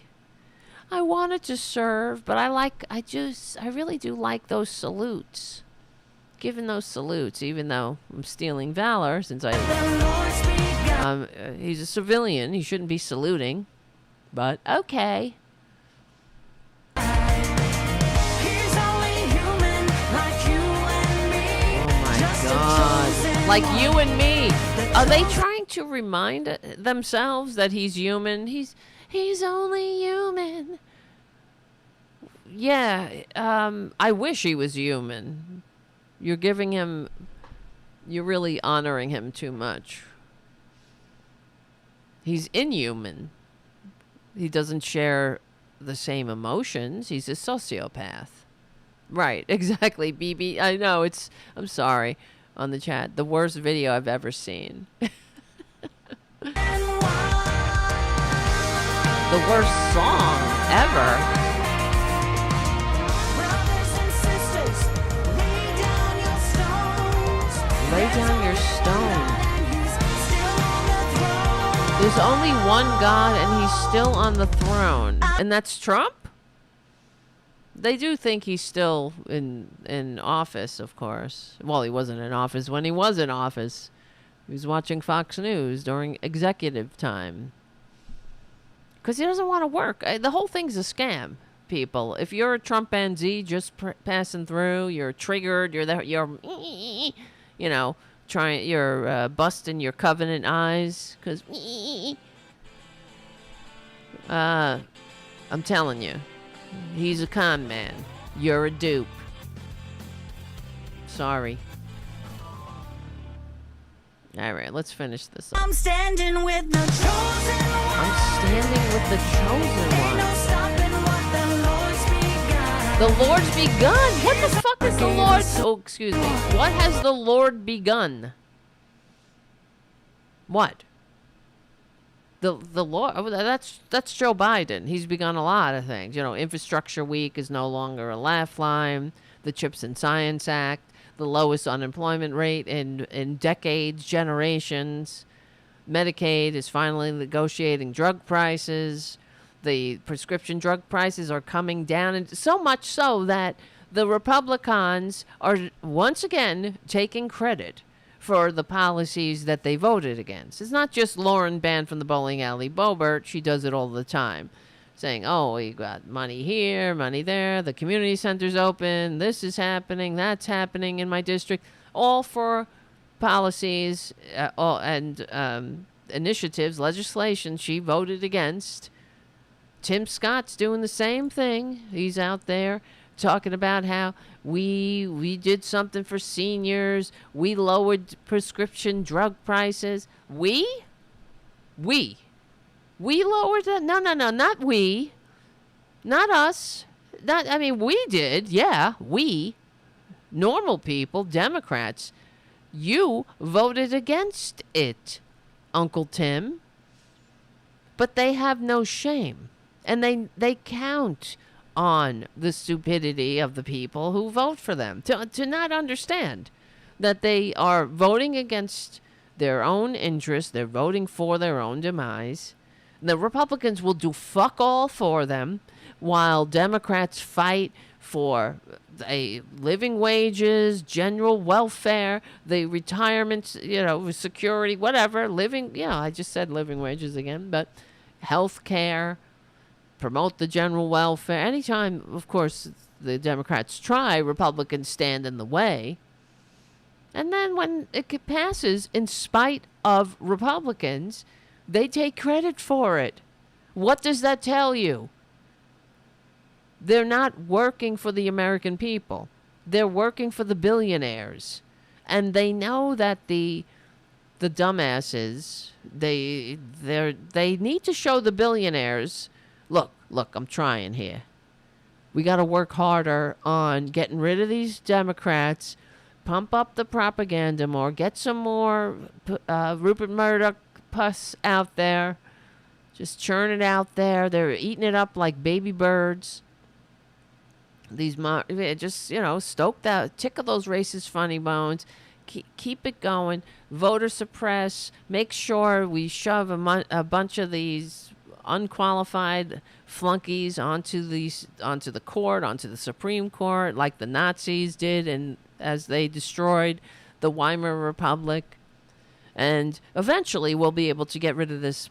I wanted to serve, but I really do like those salutes. Giving those salutes, even though I'm stealing valor, since he's a civilian, he shouldn't be saluting. But okay. He's only human, like you and me. Oh my God. Like you and me. Are they trying to remind themselves that he's human? He's only human. Yeah, I wish he was human. You're really honoring him too much. He's inhuman. He doesn't share the same emotions. He's a sociopath. Right, exactly, BB. I know, I'm sorry, on the chat. The worst video I've ever seen. The worst song ever. Lay down your stone. There's only one God and he's still on the throne. And that's Trump? They do think he's still in office, of course. Well, he wasn't in office when he was in office. He was watching Fox News during executive time. Because he doesn't want to work. The whole thing's a scam, people. If you're a Trumpanzee just passing through, you're triggered, you're busting your covenant eyes. Because, I'm telling you, he's a con man. You're a dupe. Sorry. All right, let's finish this up. I'm standing with the chosen one. I'm standing with the chosen Ain't no one. stopping what the Lord's begun. The Lord's begun? What the fuck is the Lord's... Oh, excuse me. What has the Lord begun? What? The Lord... Oh, that's Joe Biden. He's begun a lot of things. Infrastructure Week is no longer a laugh line. The Chips and Science Act. The lowest unemployment rate in decades, generations. Medicaid is finally negotiating drug prices. The prescription drug prices are coming down, and so much so that the Republicans are once again taking credit for the policies that they voted against. It's not just Lauren banned from the bowling alley Boebert. She does it all the time, saying, oh, we got money here, money there, the community center's open, this is happening, that's happening in my district, all for policies and initiatives, legislation she voted against. Tim Scott's doing the same thing. He's out there talking about how we did something for seniors, we lowered prescription drug prices. We lowered that? No, not we. Not us. We did. Yeah, we. Normal people, Democrats. You voted against it, Uncle Tim. But they have no shame. And they count on the stupidity of the people who vote for them. To not understand that they are voting against their own interests. They're voting for their own demise. The Republicans will do fuck all for them while Democrats fight for a living wages, general welfare, the retirement, security, whatever, I just said living wages again, but health care, promote the general welfare. Anytime, of course, the Democrats try, Republicans stand in the way. And then when it passes, in spite of Republicans, they take credit for it. What does that tell you? They're not working for the American people. They're working for the billionaires. And they know that the dumbasses, they need to show the billionaires, look, I'm trying here. We got to work harder on getting rid of these Democrats, pump up the propaganda more, get some more Rupert Murdoch pus out there, just churn it out there. They're eating it up like baby birds. Stoke that, tickle those racist funny bones, keep it going, voter suppress, make sure we shove a bunch of these unqualified flunkies onto the court, onto the Supreme Court, like the Nazis did, and as they destroyed the Weimar Republic. And eventually we'll be able to get rid of this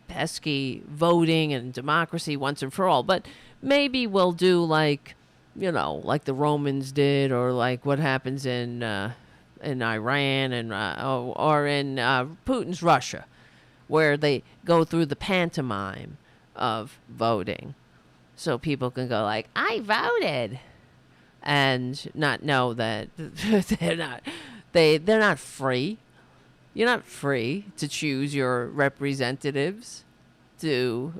pesky voting and democracy once and for all. But maybe we'll do like the Romans did, or like what happens in Iran and or in Putin's Russia, where they go through the pantomime of voting, so people can go like, I voted, and not know that they're not free. You're not free to choose your representatives to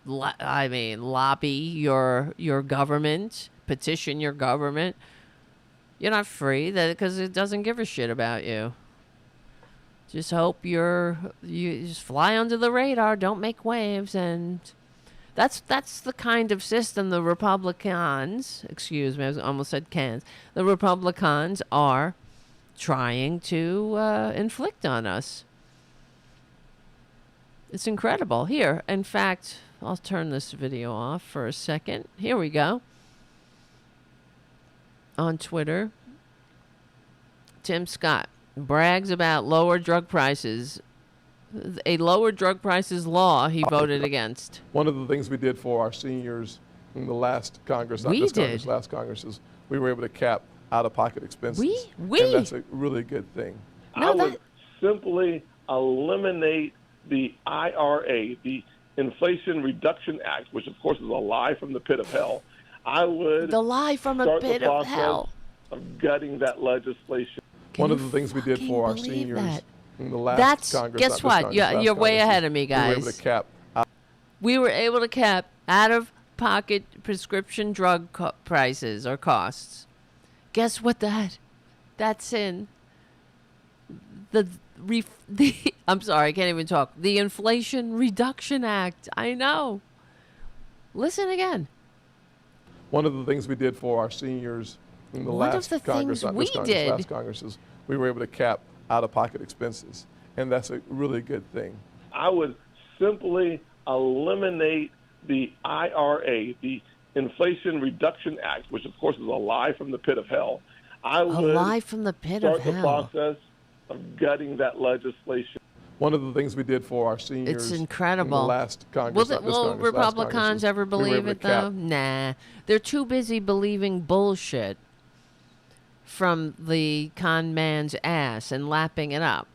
lobby your government, petition your government. You're not free because it doesn't give a shit about you. Just hope you just fly under the radar, don't make waves, and that's the kind of system the Republicans, excuse me, I almost said cans. The Republicans are trying to inflict on us. It's incredible. Here, in fact, I'll turn this video off for a second. Here we go. On Twitter, Tim Scott brags about lower drug prices. A lower drug prices law he voted against. One of the things we did for our seniors in the last Congress, last Congress, is we were able to cap out-of-pocket expenses. And that's a really good thing. I would simply eliminate the IRA, the Inflation Reduction Act, which of course is a lie from the pit of hell. I would the lie from a pit of hell of gutting that legislation. One of the things we did for our seniors in the last Congress. Guess what? You're way ahead of me, guys. We were able to cap out-of-pocket prescription drug prices or costs. Guess what that's in the I'm sorry, I can't even talk. The Inflation Reduction Act. I know. Listen again. One of the things we did for our seniors in the last Congress, last Congress, is we were able to cap out-of-pocket expenses, and that's a really good thing. I would simply eliminate the IRA, the Inflation Reduction Act, which of course is a lie from the pit of hell. I would lie from the pit of hell. Start the process of gutting that legislation. One of the things we did for our seniors. It's incredible. In the last Congress, will Republicans ever believe it, though? Nah. They're too busy believing bullshit from the con man's ass and lapping it up.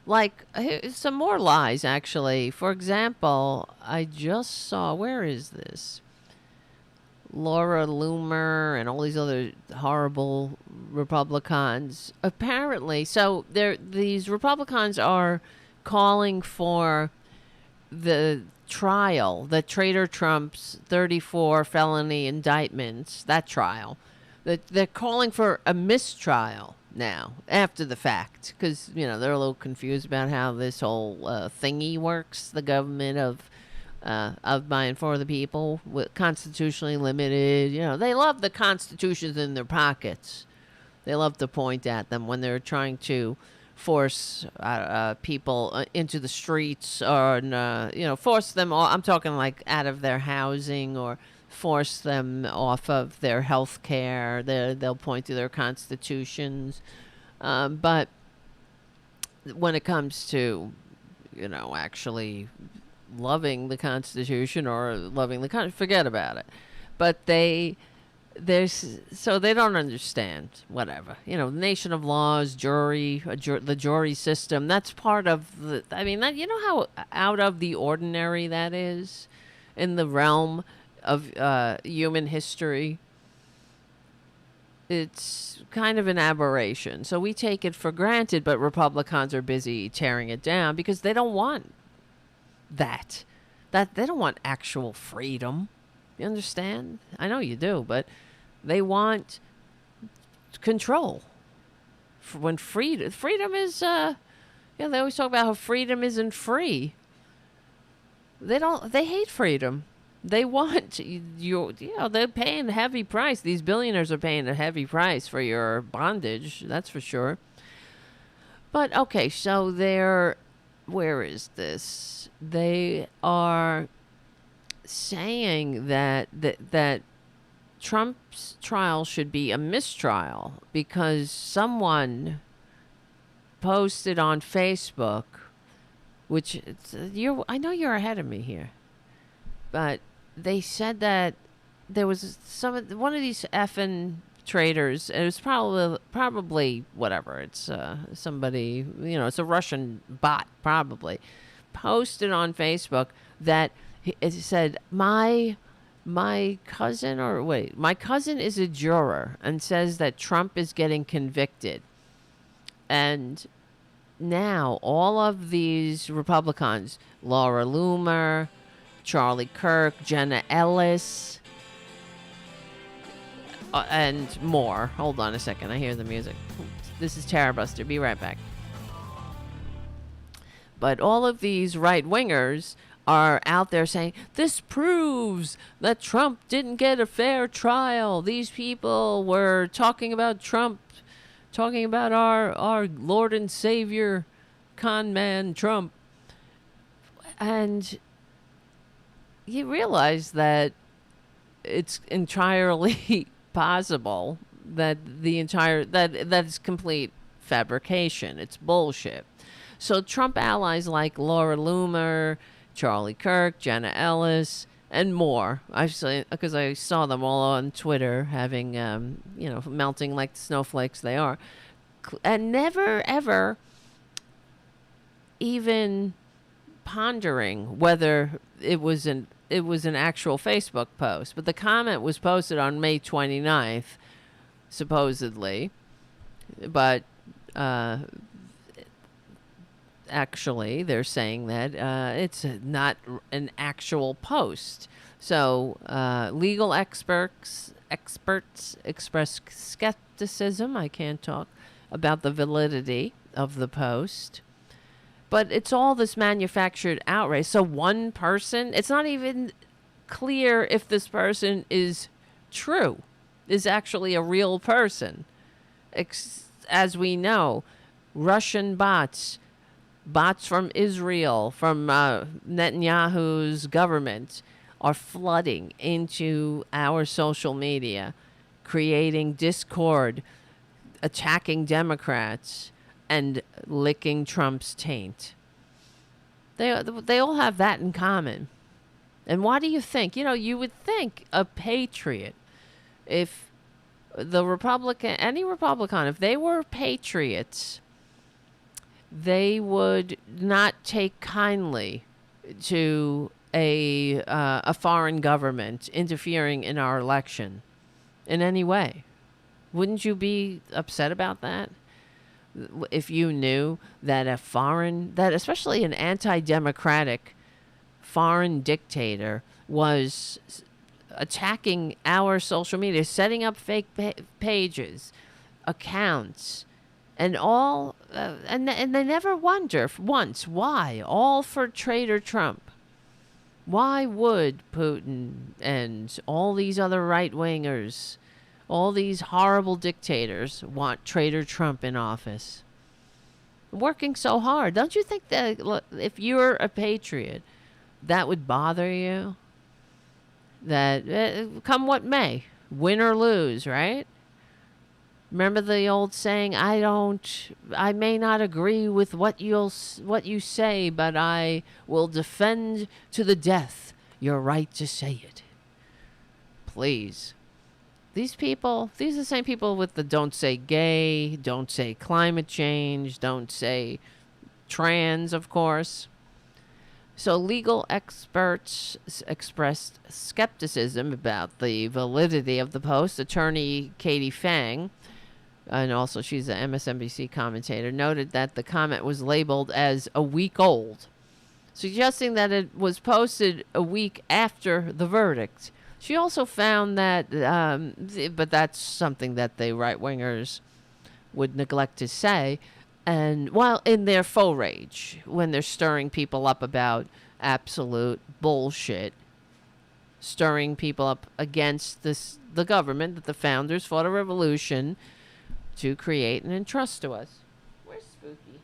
Like, some more lies, actually. For example, I just saw, where is this? Laura Loomer and all these other horrible Republicans. Apparently, so these Republicans are calling for the trial, the Traitor Trump's 34 felony indictments, that trial. They're calling for a mistrial now, after the fact, because, they're a little confused about how this whole thingy works, the government of by and for the people, constitutionally limited. They love the constitutions in their pockets. They love to point at them when they're trying to force people into the streets, or force them. I'm talking like out of their housing, or force them off of their health care. They'll point to their constitutions, but when it comes to actually loving the Constitution or loving the country, forget about it. But they don't understand whatever. Nation of laws, the jury system. That's part of the. I mean, that how out of the ordinary that is in the realm of human history. It's kind of an aberration. So we take it for granted, but Republicans are busy tearing it down because they don't want that they don't want actual freedom. You understand? I know you do, but they want control. When freedom is they always talk about how freedom isn't free. They hate freedom. They want they're paying a heavy price. These billionaires are paying a heavy price for your bondage, that's for sure. But okay, so where is this? They are saying that Trump's trial should be a mistrial because someone posted on Facebook, which I know you're ahead of me here, but they said that there was one of these effing traitors. It was probably whatever. It's somebody, it's a Russian bot probably, posted on Facebook that it said my cousin is a juror and says that Trump is getting convicted. And now all of these Republicans, Laura Loomer, Charlie Kirk, Jenna Ellis, and more. Hold on a second. I hear the music. This is Tarabuster. Be right back. But all of these right-wingers are out there saying, this proves that Trump didn't get a fair trial. These people were talking about Trump, talking about our Lord and Savior, con man Trump. And you realize that it's entirely possible that that is complete fabrication. It's bullshit. So Trump allies like Laura Loomer, Charlie Kirk, Jenna Ellis, and more. I've seen, because I saw them all on Twitter having, melting like the snowflakes they are, and never ever even pondering whether it was an actual Facebook post. But the comment was posted on May 29th, supposedly. But actually, they're saying that it's not an actual post. So legal experts express skepticism. I can't talk about the validity of the post. But it's all this manufactured outrage. So one person, it's not even clear if this person is actually a real person. As we know, Russian bots from Israel, from Netanyahu's government, are flooding into our social media, creating discord, attacking Democrats, and licking Trump's taint. They all have that in common. And why do you think? You would think a patriot, if any Republican, if they were patriots, they would not take kindly to a foreign government interfering in our election in any way. Wouldn't you be upset about that? If you knew that that especially an anti-democratic foreign dictator was attacking our social media, setting up fake pages, accounts, and all, and they never wonder once why, all for Traitor Trump. Why would Putin and all these other right-wingers, all these horrible dictators, want Traitor Trump in office? working so hard. Don't you think that if you're a patriot, that would bother you? That come what may, win or lose, right? Remember the old saying, I may not agree with what you say, but I will defend to the death your right to say it. Please. These are the same people with the don't say gay, don't say climate change, don't say trans, of course. So legal experts expressed skepticism about the validity of the post. Attorney Katie Fang, and also she's an MSNBC commentator, noted that the comment was labeled as a week old, suggesting that it was posted a week after the verdict. She also found that, but that's something that the right-wingers would neglect to say, and while in their faux rage, when they're stirring people up about absolute bullshit, stirring people up against the government that the founders fought a revolution to create and entrust to us. Where's Spooky?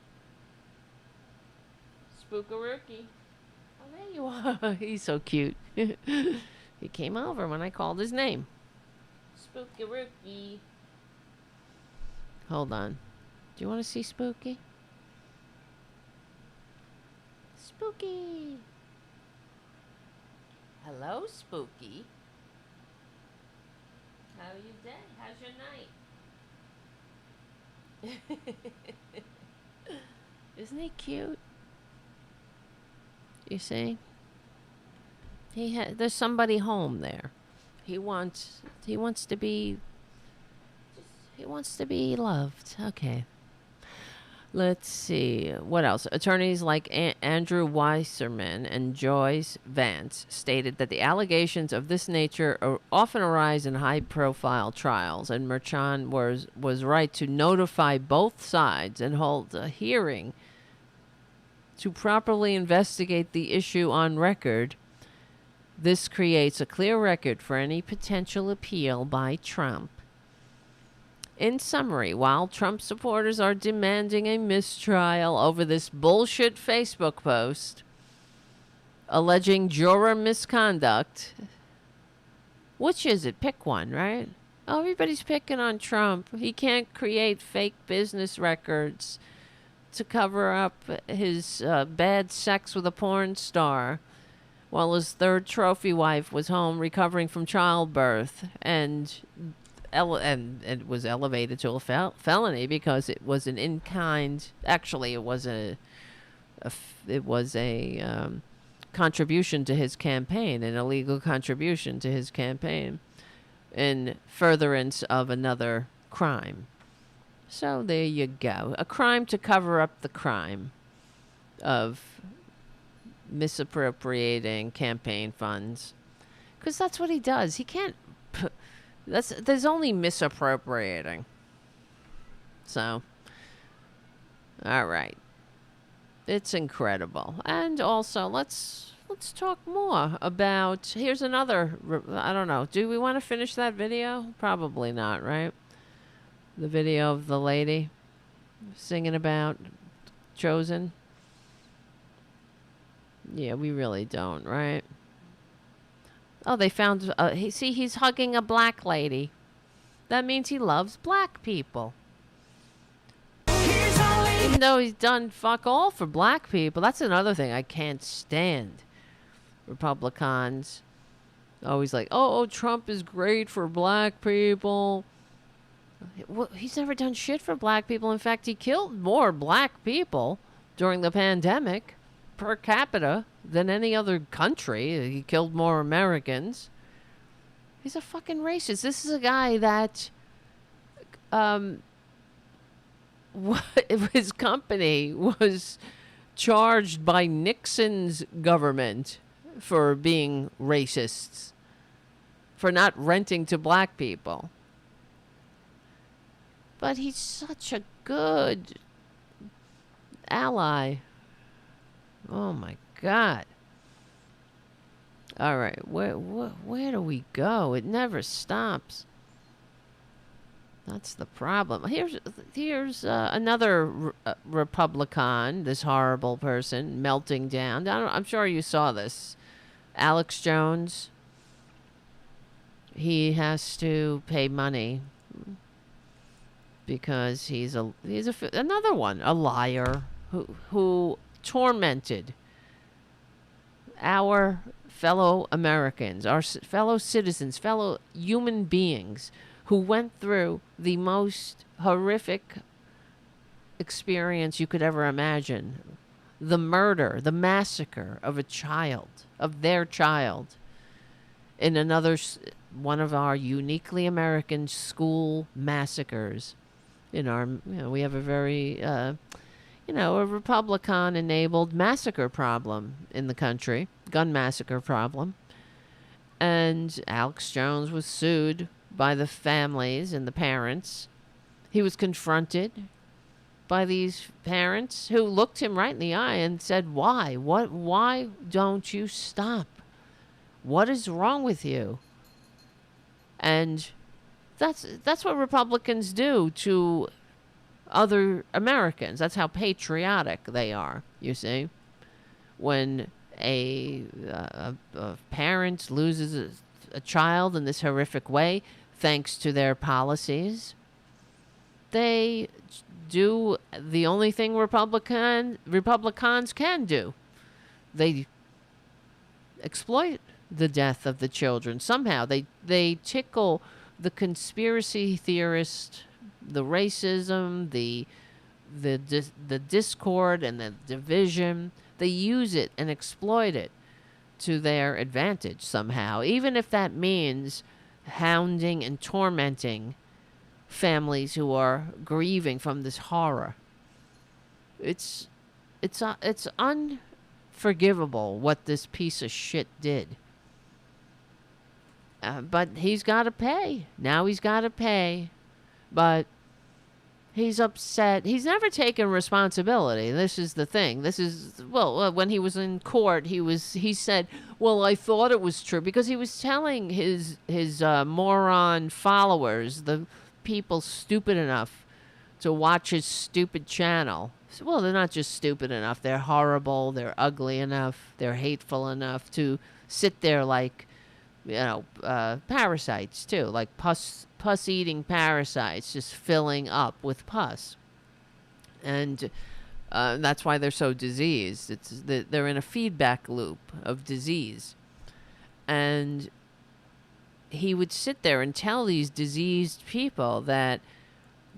Spookarookie. Oh, there you are. He's so cute. He came over when I called his name. Spookarookie. Hold on. Do you want to see Spooky? Spooky. Hello, Spooky. How are you day? How's your night? Isn't he cute? You see? There's somebody home there. He wants to be loved. Okay. Let's see. What else? Attorneys like Andrew Weisserman and Joyce Vance stated that the allegations of this nature often arise in high-profile trials, and Merchan was right to notify both sides and hold a hearing to properly investigate the issue on record. This creates a clear record for any potential appeal by Trump. In summary, while Trump supporters are demanding a mistrial over this bullshit Facebook post alleging juror misconduct, which is it? Pick one, right? Oh, everybody's picking on Trump. He can't create fake business records to cover up his bad sex with a porn star while his third trophy wife was home recovering from childbirth, and it was elevated to a felony because it was an in-kind. Actually, it was a contribution to his campaign, an illegal contribution to his campaign, in furtherance of another crime. So there you go, a crime to cover up the crime of misappropriating campaign funds, because that's what he does. He can't. There's only misappropriating. So, all right, it's incredible. And also, let's talk more about. Here's another. I don't know. Do we want to finish that video? Probably not, right? The video of the lady singing about Chosen. Yeah, we really don't, right? Oh, they found... he's hugging a black lady. That means he loves black people. Even though he's done fuck all for black people. That's another thing I can't stand. Republicans always like, oh, Trump is great for black people. Well, he's never done shit for black people. In fact, he killed more black people during the pandemic per capita than any other country. He killed more Americans. He's a fucking racist. This is a guy that his company was charged by Nixon's government for being racists, for not renting to black people. But he's such a good ally. Oh my God. All right, where do we go? It never stops. That's the problem. Here's another Republican, this horrible person, melting down. I'm sure you saw this. Alex Jones. He has to pay money because he's another one, a liar who tormented our fellow Americans, our fellow citizens, fellow human beings who went through the most horrific experience you could ever imagine. The murder, the massacre of a child, of their child, in one of our uniquely American school massacres. We have a very, a Republican-enabled massacre problem in the country, gun massacre problem. And Alex Jones was sued by the families and the parents. He was confronted by these parents who looked him right in the eye and said, why? Why don't you stop? What is wrong with you? And that's what Republicans do to other Americans. That's how patriotic they are, you see. When a parent loses a child in this horrific way, thanks to their policies, they do the only thing Republicans can do. They exploit the death of the children. Somehow they tickle the conspiracy theorist, the racism, the discord and the division. They use it and exploit it to their advantage somehow, even if that means hounding and tormenting families who are grieving from this horror. It's unforgivable what this piece of shit did. But he's got to pay. Now he's got to pay. But he's upset. He's never taken responsibility. This is the thing. When he was in court, he said, well, I thought it was true, because he was telling his moron followers, the people stupid enough to watch his stupid channel. Well, they're not just stupid enough. They're horrible. They're ugly enough. They're hateful enough to sit there like, parasites too, like pus-eating parasites, just filling up with pus. And that's why they're so diseased. They're in a feedback loop of disease. And he would sit there and tell these diseased people that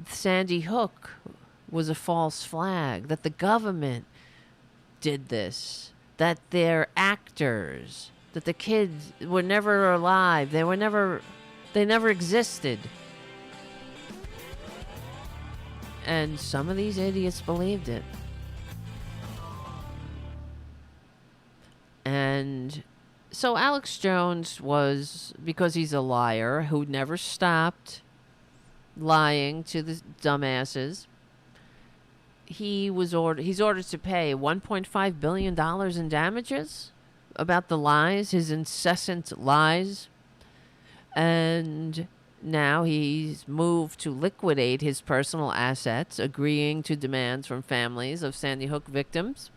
Sandy Hook was a false flag, that the government did this, that they're actors, that the kids were never alive, they never existed. And some of these idiots believed it. And so Alex Jones was, because he's a liar who never stopped lying to the dumbasses, he's ordered to pay $1.5 billion in damages about the lies, his incessant lies. And now he's moved to liquidate his personal assets, agreeing to demands from families of Sandy Hook victims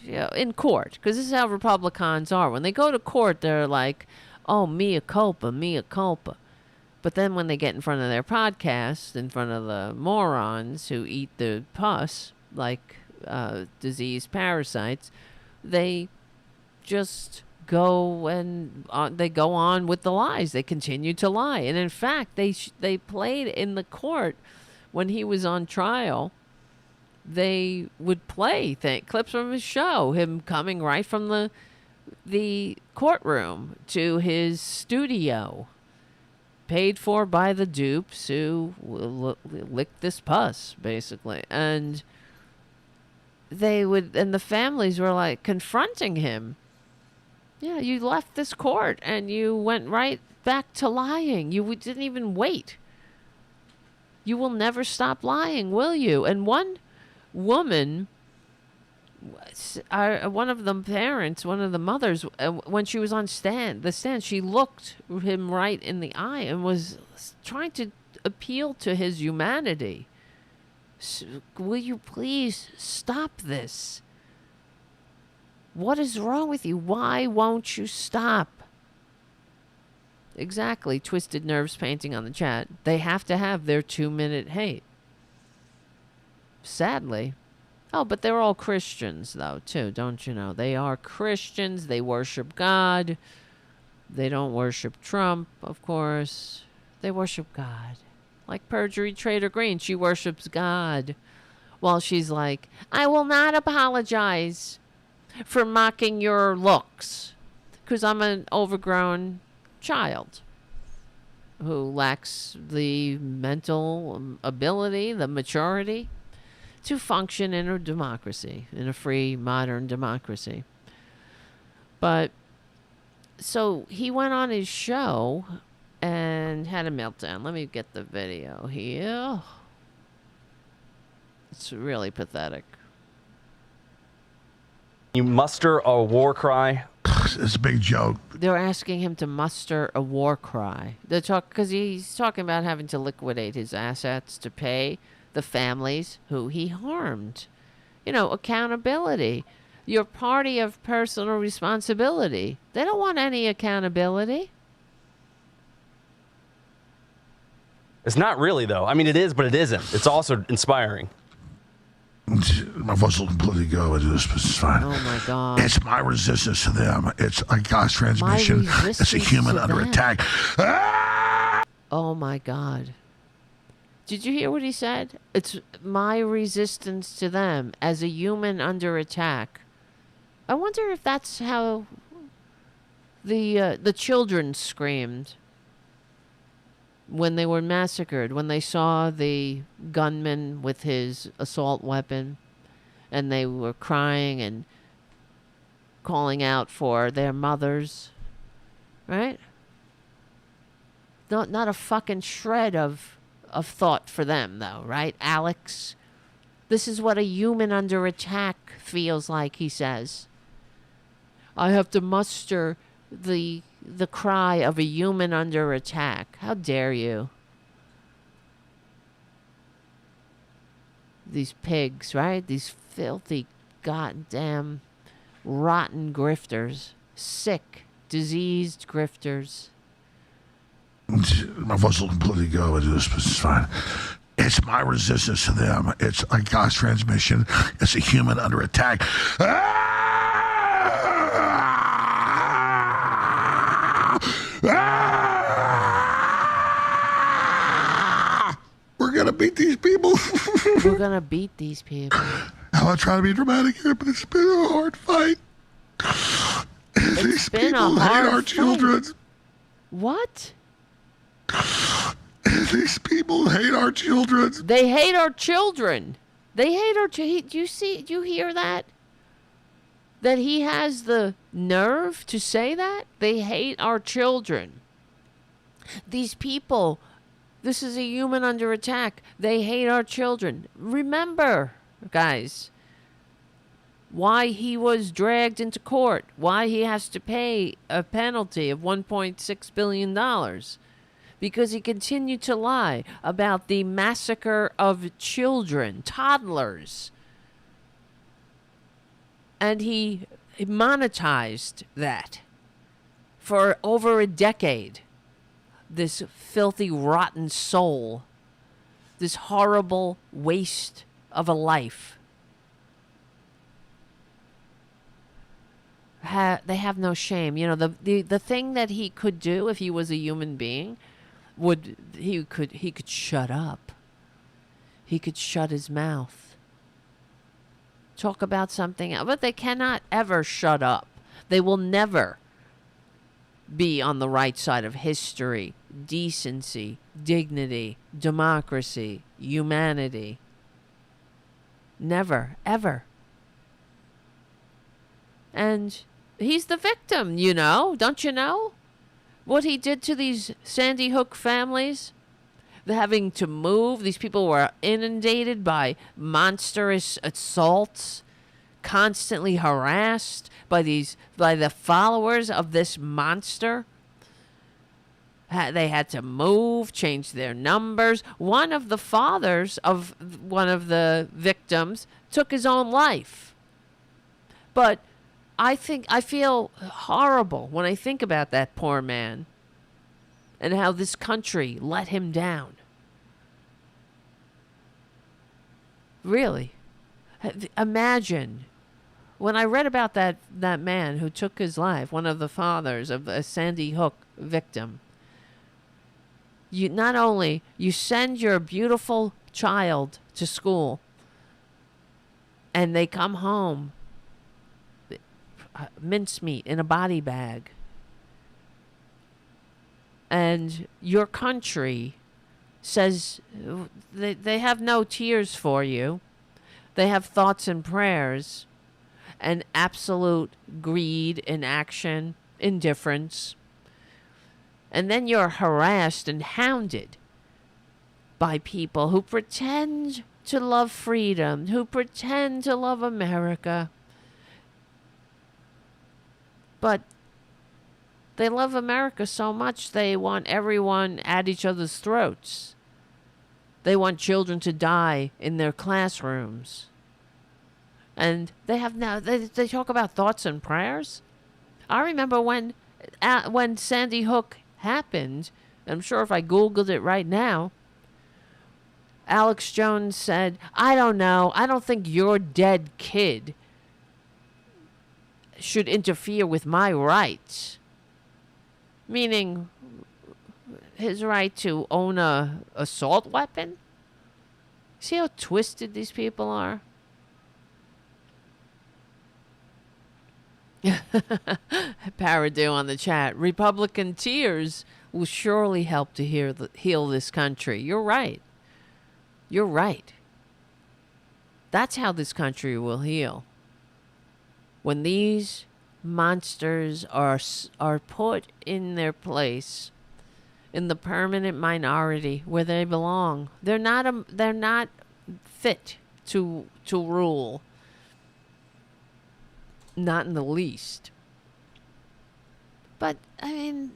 in court. Because this is how Republicans are. When they go to court, they're like, oh, mea culpa, mea culpa. But then when they get in front of their podcast, in front of the morons who eat the pus, like diseased parasites, they just go on with the lies. They continue to lie. And in fact, they played in the court when he was on trial. They would play clips from his show, him coming right from the courtroom to his studio, paid for by the dupes who licked this pus, basically. And the families were like confronting him. Yeah, you left this court and you went right back to lying. You didn't even wait. You will never stop lying, will you? And one woman, one of the parents, one of the mothers, when she was on the stand, she looked him right in the eye and was trying to appeal to his humanity. Will you please stop this? What is wrong with you? Why won't you stop? Exactly. Twisted Nerves painting on the chat. They have to have their 2-minute hate. Sadly. Oh, but they're all Christians, though, too, don't you know? They are Christians. They worship God. They don't worship Trump, of course. They worship God. Like Perjury Trader Green. She worships God. While she's like, I will not apologize for mocking your looks. Because I'm an overgrown child who lacks the mental ability, the maturity to function in a democracy, in a free, modern democracy. But, so he went on his show and had a meltdown. Let me get the video here. It's really pathetic. You muster a war cry. It's a big joke. They're asking him to muster a war cry. Because he's talking about having to liquidate his assets to pay the families who he harmed. You know, accountability. Your party of personal responsibility. They don't want any accountability. It's not really, though. I mean, it is, but it isn't. It's also inspiring. My voice will completely go into this, but it's fine. Oh, my God. It's my resistance to them. It's a God's transmission. It's a human under attack. Ah! Oh, my God. Did you hear what he said? It's my resistance to them as a human under attack. I wonder if that's how the children screamed when they were massacred, when they saw the gunman with his assault weapon, and they were crying and calling out for their mothers, right? Not a fucking shred of thought for them, though, right, Alex? This is what a human under attack feels like, he says. I have to muster the cry of a human under attack. How dare you? These pigs, right? These filthy, goddamn, rotten grifters. Sick, diseased grifters. My voice will completely go into this, but it's fine. It's my resistance to them. It's a God's transmission. It's a human under attack. Ah! Ah! We're gonna beat these people. We're gonna beat these people. I'm not trying to be dramatic here, but it's been a hard fight. These people hate our children. What? These people hate our children. They hate our children. They hate our children. Do you hear that? That he has the nerve to say that? They hate our children. These people, this is a human under attack. They hate our children. Remember, guys, why he was dragged into court, why he has to pay a penalty of $1.6 billion. Because he continued to lie about the massacre of children, toddlers. And he monetized that for over a decade. This filthy, rotten soul. This horrible waste of a life. They have no shame. You know, the thing that he could do if he was a human being he could shut up. He could shut his mouth. Talk about something else. But they cannot ever shut up. They will never be on the right side of history, decency, dignity, democracy, humanity. Never, ever. And he's the victim, you know. Don't you know? What he did to these Sandy Hook families, having to move. These people were inundated by monstrous assaults, constantly harassed by the followers of this monster. They had to move, change their numbers. One of the fathers of one of the victims took his own life. But I feel horrible when I think about that poor man and how this country let him down. Really. Imagine. When I read about that man who took his life, one of the fathers of a Sandy Hook victim, you not only you send your beautiful child to school and they come home mincemeat in a body bag, and your country says they have no tears for you. They have thoughts and prayers and absolute greed, inaction, indifference. And then you're harassed and hounded by people who pretend to love freedom, who pretend to love America. But they love America so much they want everyone at each other's throats. They want children to die in their classrooms. And they have now, they talk about thoughts and prayers. I remember when Sandy Hook happened, I'm sure if I Googled it right now, Alex Jones said, I don't know, I don't think your dead kid should interfere with my rights. Meaning his right to own a assault weapon? See how twisted these people are? Paradu on the chat. Republican tears will surely help to heal this country. You're right. You're right. That's how this country will heal. When these monsters are put in their place, in the permanent minority where they belong. They're not fit to rule. Not in the least. But, I mean,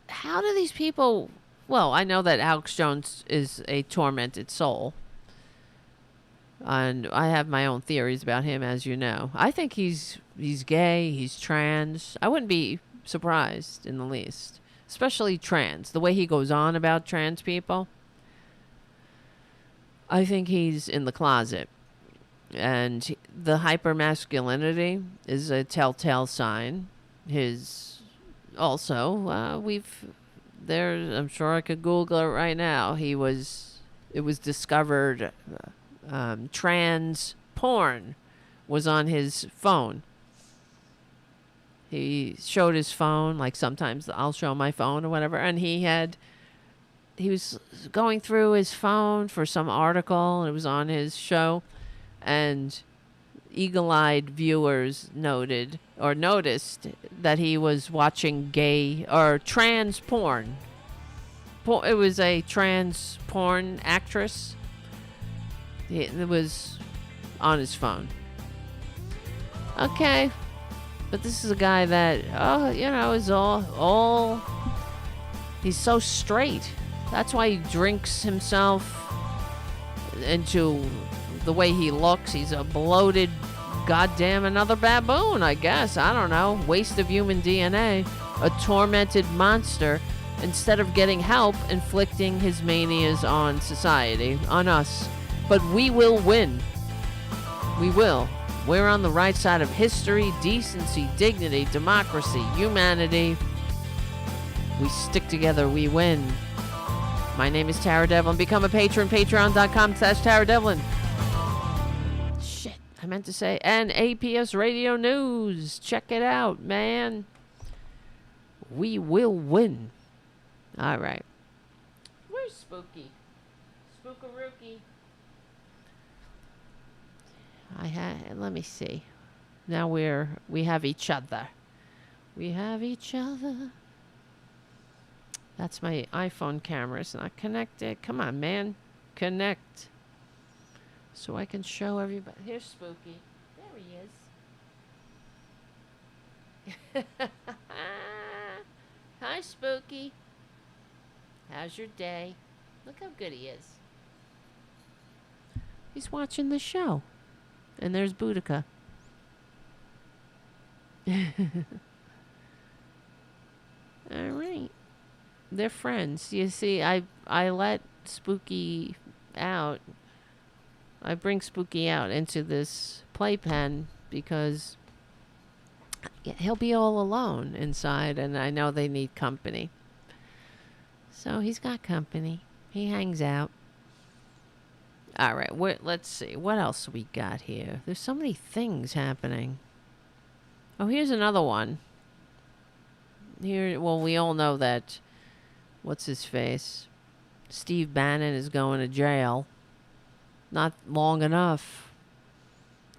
how do these people... Well, I know that Alex Jones is a tormented soul. And I have my own theories about him, as you know. I think he's gay, he's trans. I wouldn't be surprised in the least. Especially trans. The way he goes on about trans people. I think he's in the closet. And the hypermasculinity is a telltale sign. I'm sure I could Google it right now. It was discovered, trans porn was on his phone. He showed his phone, like sometimes I'll show my phone or whatever, and he was going through his phone for some article, and it was on his show. And eagle-eyed viewers noticed that he was watching gay or trans porn. It was a trans porn actress. It was on his phone. Okay. But this is a guy that, is all he's so straight. That's why he drinks himself into... the way he looks. He's a bloated goddamn another baboon, I guess. I don't know. Waste of human DNA. A tormented monster. Instead of getting help, inflicting his manias on society, on us. But we will win. We will. We're on the right side of history, decency, dignity, democracy, humanity. We stick together, we win. My name is Tara Devlin. Become a patron, patreon.com/Tara Devlin. I meant to say, and APS Radio News. Check it out, man. We will win. All right. Where's Spooky? Spookarookie. Let me see. Now we have each other. We have each other. That's my iPhone camera. It's not connected. Come on, man. Connect. So I can show everybody. Here's Spooky. There he is. Hi, Spooky. How's your day? Look how good he is. He's watching the show. And there's Boudica. All right. They're friends. You see, I let Spooky out. I bring Spooky out into this playpen because he'll be all alone inside, and I know they need company. So he's got company. He hangs out. All right, let's see. What else we got here? There's so many things happening. Oh, here's another one. Here, well, we all know that, what's his face? Steve Bannon is going to jail. Not long enough.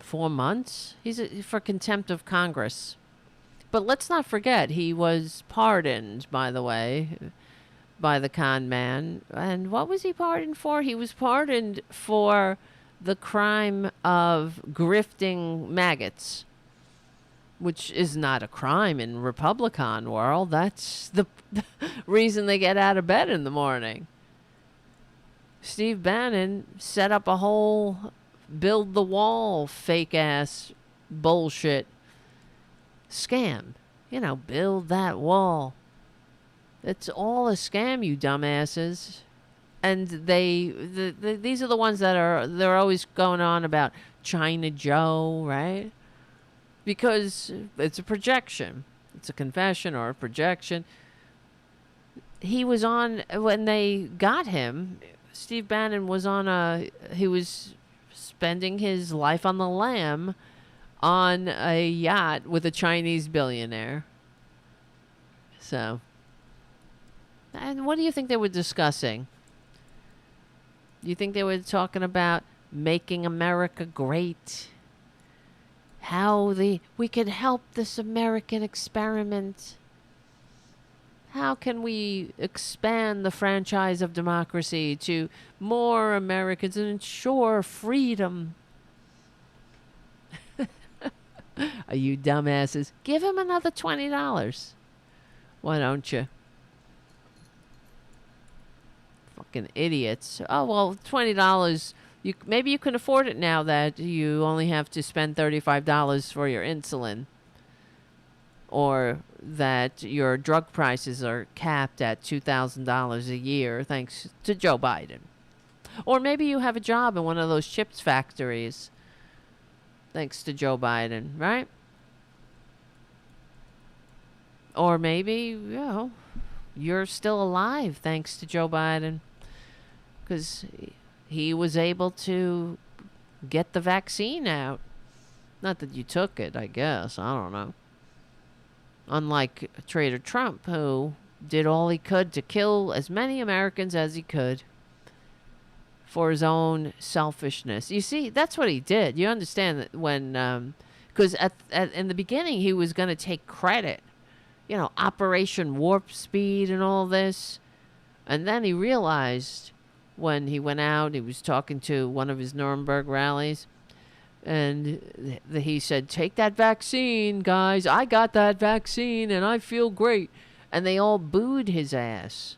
4 months? He's for contempt of Congress. But let's not forget, he was pardoned, by the way, by the con man. And what was he pardoned for? He was pardoned for the crime of grifting maggots, which is not a crime in Republican world. That's the reason they get out of bed in the morning. Steve Bannon set up a whole build the wall fake ass bullshit scam. You know, build that wall. It's all a scam, you dumbasses. And these are the ones that they're always going on about China Joe, right? Because it's a projection. It's a confession or a projection. He was on, when they got him, Steve Bannon was on he was spending his life on the lam on a yacht with a Chinese billionaire. So, and what do you think they were discussing? You think they were talking about making America great? How we could help this American experiment? How can we expand the franchise of democracy to more Americans and ensure freedom? Are you dumbasses? Give him another $20. Why don't you? Fucking idiots. Oh, well, $20. Maybe you can afford it now that you only have to spend $35 for your insulin. Or that your drug prices are capped at $2,000 a year thanks to Joe Biden. Or maybe you have a job in one of those chips factories thanks to Joe Biden, right? Or maybe, you're still alive thanks to Joe Biden because he was able to get the vaccine out. Not that you took it, I guess. I don't know. Unlike Traitor Trump, who did all he could to kill as many Americans as he could for his own selfishness. You see, that's what he did. You understand that when, because in the beginning he was going to take credit, Operation Warp Speed and all this. And then he realized when he went out, he was talking to one of his Nuremberg rallies, and he said, take that vaccine, guys. I got that vaccine, and I feel great. And they all booed his ass.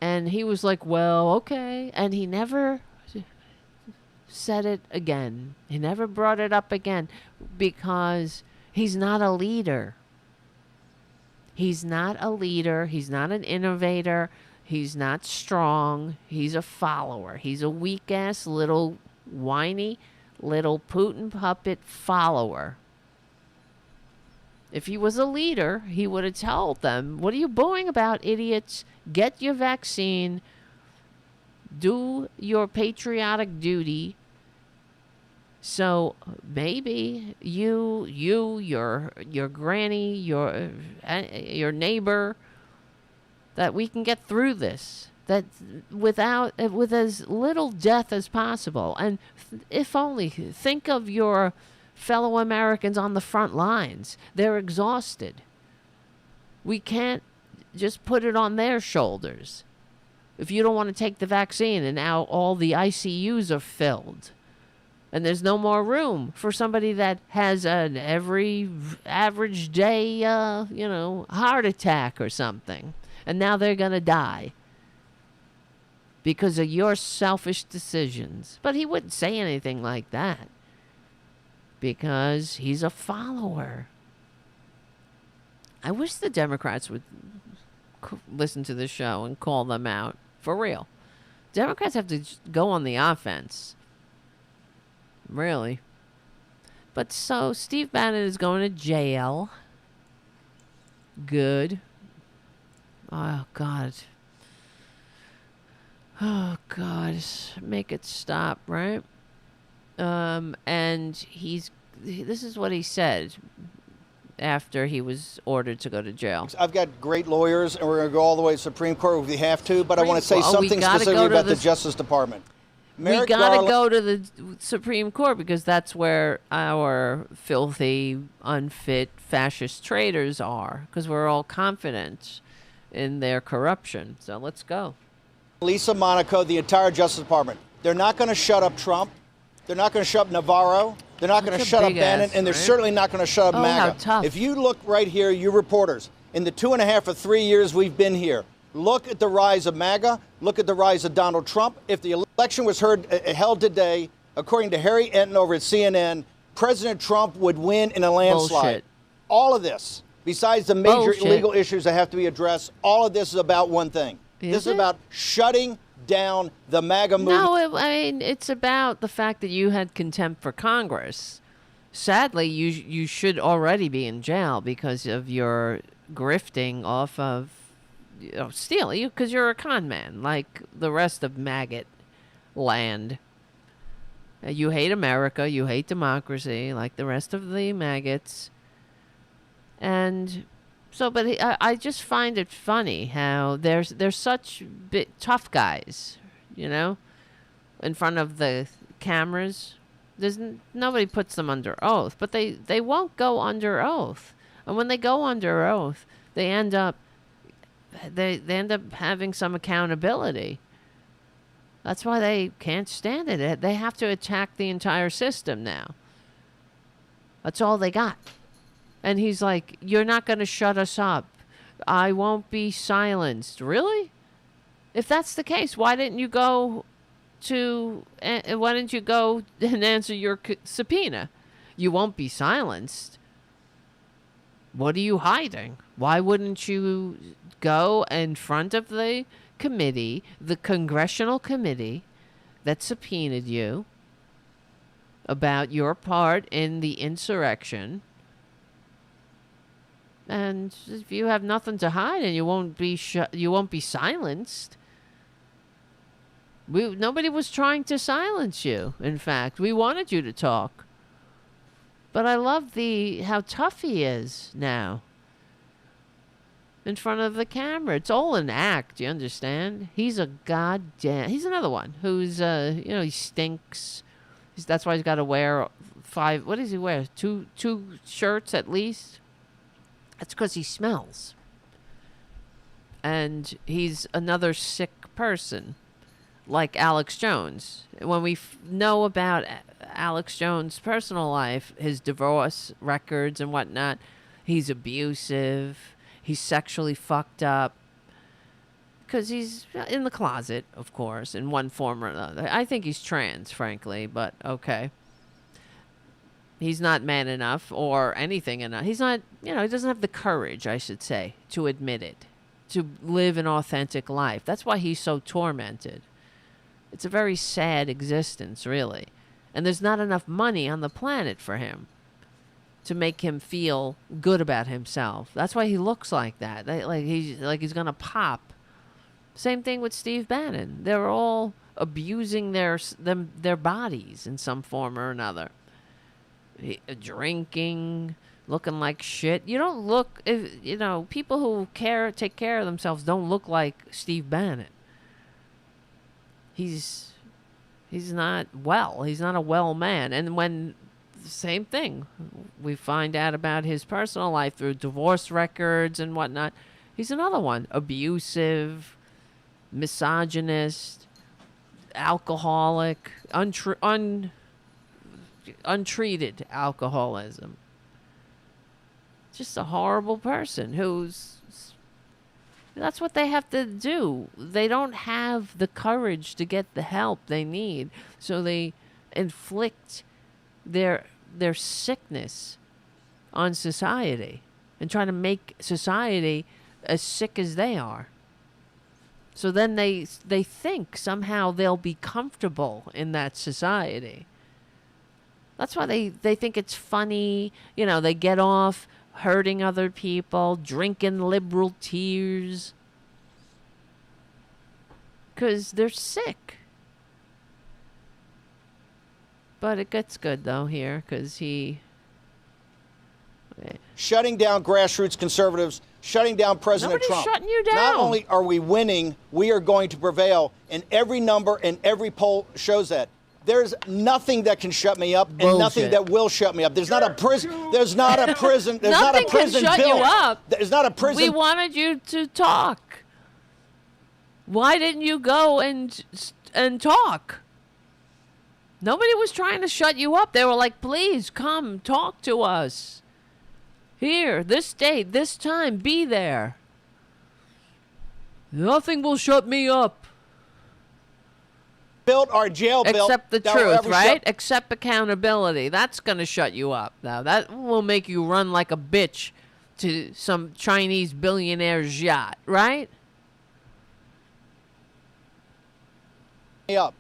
And he was like, well, okay. And he never said it again. He never brought it up again because he's not a leader. He's not a leader. He's not an innovator. He's not strong. He's a follower. He's a weak-ass little whiny little Putin puppet follower. If he was a leader, he would have told them, what are you booing about, idiots? Get your vaccine. Do your patriotic duty. So maybe your granny, your neighbor, that we can get through this. That with as little death as possible. And if only, think of your fellow Americans on the front lines. They're exhausted. We can't just put it on their shoulders. If you don't want to take the vaccine and now all the ICUs are filled and there's no more room for somebody that has an every average day, heart attack or something. And now they're going to die because of your selfish decisions. But he wouldn't say anything like that because he's a follower. I wish the Democrats would listen to the show and call them out. For real. Democrats have to go on the offense. Really. But so Steve Bannon is going to jail. Good. Oh, God. Oh, God. Make it stop, right? And this is what he said after he was ordered to go to jail. I've got great lawyers, and we're going to go all the way to the Supreme Court if we have to, but I want to say something specifically about the Justice Department. We got to go to the Supreme Court because that's where our filthy, unfit, fascist traitors are, because we're all confident in their corruption. So let's go. Lisa Monaco, the entire Justice Department. They're not going to shut up Trump. They're not going to shut up Navarro. They're not going to shut up Bannon, and they're certainly not going to shut up MAGA. How tough. If you look right here, you reporters, in the 2.5 or 3 years we've been here, look at the rise of MAGA. Look at the rise of Donald Trump. If the election was held today, according to Harry Enton over at CNN, President Trump would win in a landslide. Bullshit. All of this, besides the major legal issues that have to be addressed, all of this is about one thing. This is about shutting down the MAGA movement. No, I mean, it's about the fact that you had contempt for Congress. Sadly, you should already be in jail because of your grifting off of stealing, because you're a con man like the rest of maggot land. You hate America, you hate democracy like the rest of the maggots. And so, but I just find it funny how there's such tough guys, in front of the cameras. Nobody puts them under oath, but they won't go under oath. And when they go under oath, they end up having some accountability. That's why they can't stand it. They have to attack the entire system now. That's all they got. And he's like, you're not going to shut us up. I won't be silenced. Really? If that's the case, why didn't you go and answer your subpoena? You won't be silenced. What are you hiding? Why wouldn't you go in front of the committee, the congressional committee that subpoenaed you about your part in the insurrection? And if you have nothing to hide and you won't be silenced. Nobody was trying to silence you. In fact, we wanted you to talk. But I love how tough he is now. In front of the camera. It's all an act, you understand? He's he's another one who's, he stinks. That's why he's got to wear what does he wear? Two shirts at least? That's because he smells. And he's another sick person, like Alex Jones. When we know about Alex Jones' personal life, his divorce records and whatnot, he's abusive. He's sexually fucked up. Because he's in the closet, of course, in one form or another. I think he's trans, frankly, but okay. He's not man enough or anything enough. He's not, he doesn't have the courage, I should say, to admit it, to live an authentic life. That's why he's so tormented. It's a very sad existence, really. And there's not enough money on the planet for him to make him feel good about himself. That's why he looks like that. He's going to pop. Same thing with Steve Bannon. They're all abusing their bodies in some form or another. Drinking, looking like shit. You don't look, people who take care of themselves don't look like Steve Bannon. He's not well. He's not a well man. And same thing, we find out about his personal life through divorce records and whatnot. He's another one. Abusive, misogynist, alcoholic, untreated alcoholism. Just a horrible person who's That's what they have to do. They don't have the courage to get the help they need, so they inflict their sickness on society and try to make society as sick as they are. So then they think somehow they'll be comfortable in that society. That's why they think it's funny. You know, they get off hurting other people, drinking liberal tears. Because they're sick. But it gets good, though, here, because he... Shutting down grassroots conservatives, shutting down President Trump. Nobody's shutting you down. Not only are we winning, we are going to prevail. And every number and every poll shows that. There's nothing that can shut me up and nothing that will shut me up. There's not a prison. There's not a prison. There's not a prison bill. Nothing can shut you up. There's not a prison. We wanted you to talk. Why didn't you go and talk? Nobody was trying to shut you up. They were like, please come talk to us. Here, this date, this time, be there. Nothing will shut me up. Built our jail bill. Except the truth, right? Except accountability. That's going to shut you up. Now, that will make you run like a bitch to some Chinese billionaire's yacht, right? Up.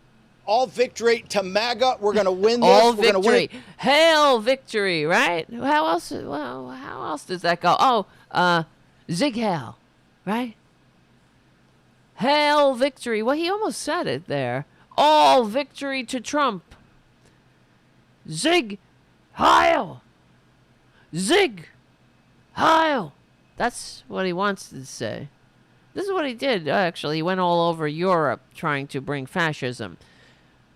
All victory to MAGA. We're going to win this. All We're going to win. Hail victory, right? How else? Well, how else does that go? Oh, Zig Heil, right? Hail victory. Well, he almost said it there. All victory to Trump. Zig Heil. Zig Heil. That's what he wants to say. This is what he did, actually. He went all over Europe trying to bring fascism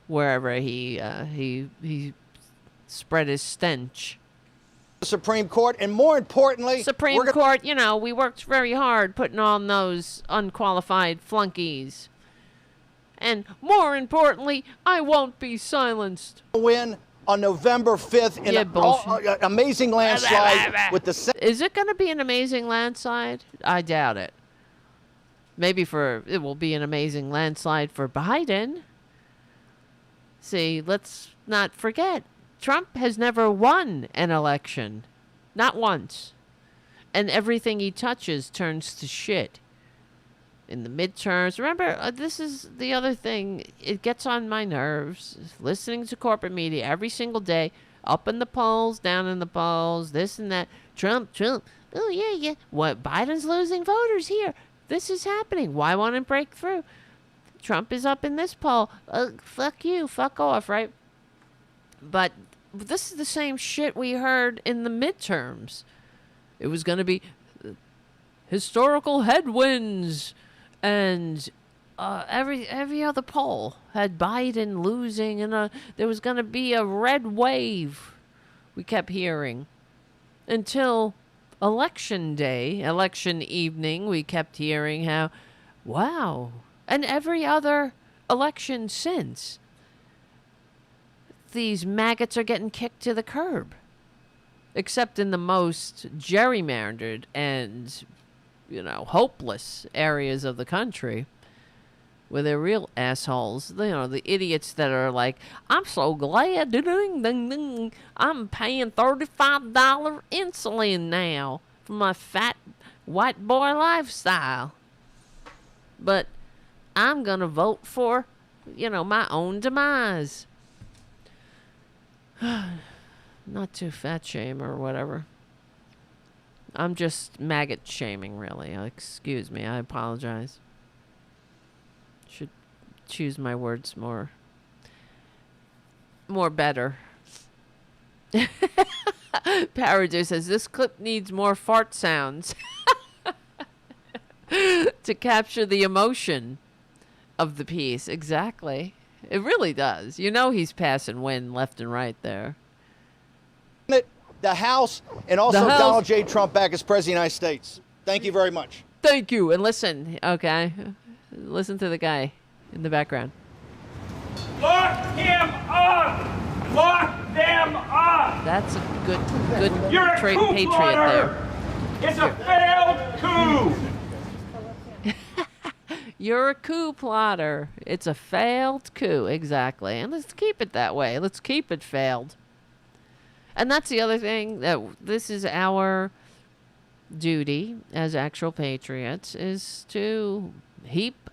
wherever he spread his stench. The Supreme Court, and more importantly... Supreme Court, you know, we worked very hard putting on those unqualified flunkies. And more importantly, I won't be silenced. Win on November 5th in an amazing landslide with the... Is it going to be an amazing landslide? I doubt it. Maybe it will be an amazing landslide for Biden. See, let's not forget, Trump has never won an election. Not once. And everything he touches turns to shit. In the midterms, remember, this is the other thing, it gets on my nerves, listening to corporate media every single day, up in the polls, down in the polls, this and that, Trump, oh yeah, what, Biden's losing voters here. This is happening. Why won't it break through? Trump is up in this poll. Fuck you. Fuck off, right? But this is the same shit we heard in the midterms. It was going to be historical headwinds. And every other poll had Biden losing. And there was going to be a red wave, we kept hearing. Until... election day, election evening, we kept hearing how, wow, and every other election since, these maggots are getting kicked to the curb. Except in the most gerrymandered and, hopeless areas of the country, where they're real assholes. The idiots that are like, I'm so glad, I'm paying $35 insulin now for my fat white boy lifestyle. But I'm going to vote for, my own demise. Not to fat shame or whatever. I'm just maggot shaming, really. Excuse me, I apologize. Should choose my words more better. Paradiddle says this clip needs more fart sounds to capture the emotion of the piece. Exactly. It really does. He's passing wind left and right there. The House, and also Donald J. Trump back as President of the United States. Thank you very much. Thank you. And listen, okay? Listen to the guy in the background. Lock him up! Lock them up! That's a good You're a patriot coup there. It's a failed coup! You're a coup plotter. It's a failed coup, exactly. And let's keep it that way. Let's keep it failed. And that's the other thing, that this is our duty as actual patriots, is to heap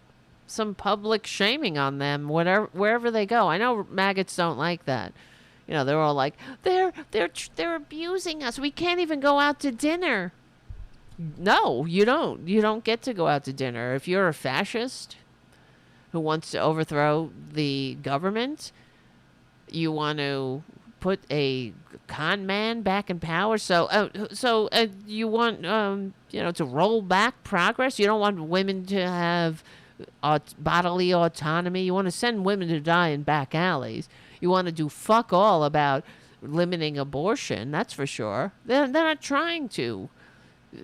some public shaming on them wherever they go. I know maggots don't like that. You know, they're all like, they're abusing us. We can't even go out to dinner. No, you don't. You don't get to go out to dinner. If you're a fascist who wants to overthrow the government, you want to put a con man back in power. So you want to roll back progress. You don't want women to have bodily autonomy. You want to send women to die in back alleys. You want to do fuck all about limiting abortion. That's for sure. They're not trying to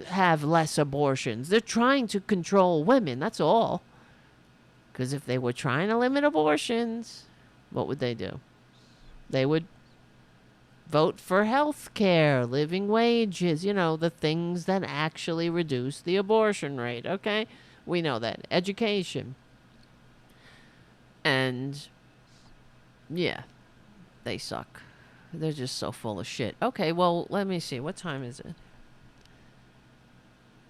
have less abortions. They're trying to control women. That's all. Because if they were trying to limit abortions, what would they do? They would vote for health care, living wages, the things that actually reduce the abortion rate, okay? We know that. Education. And, yeah, they suck. They're just so full of shit. Okay, well, let me see. What time is it?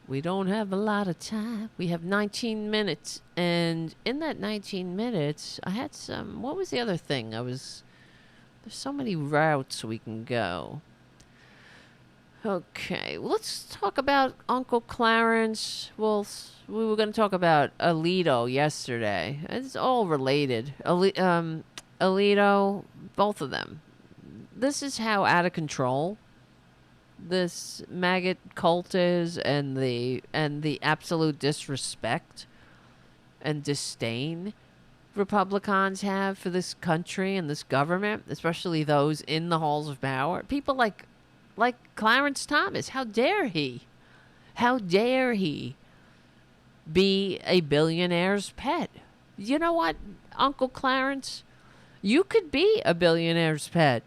We don't have a lot of time. We have 19 minutes. And in that 19 minutes, I had some... What was the other thing? There's so many routes we can go. Okay, let's talk about Uncle Clarence. Well, we were going to talk about Alito yesterday. It's all related. Alito, both of them. This is how out of control this maggot cult is, and the absolute disrespect and disdain Republicans have for this country and this government, especially those in the halls of power. People like Clarence Thomas. How dare he? How dare he be a billionaire's pet? You know what, Uncle Clarence? You could be a billionaire's pet.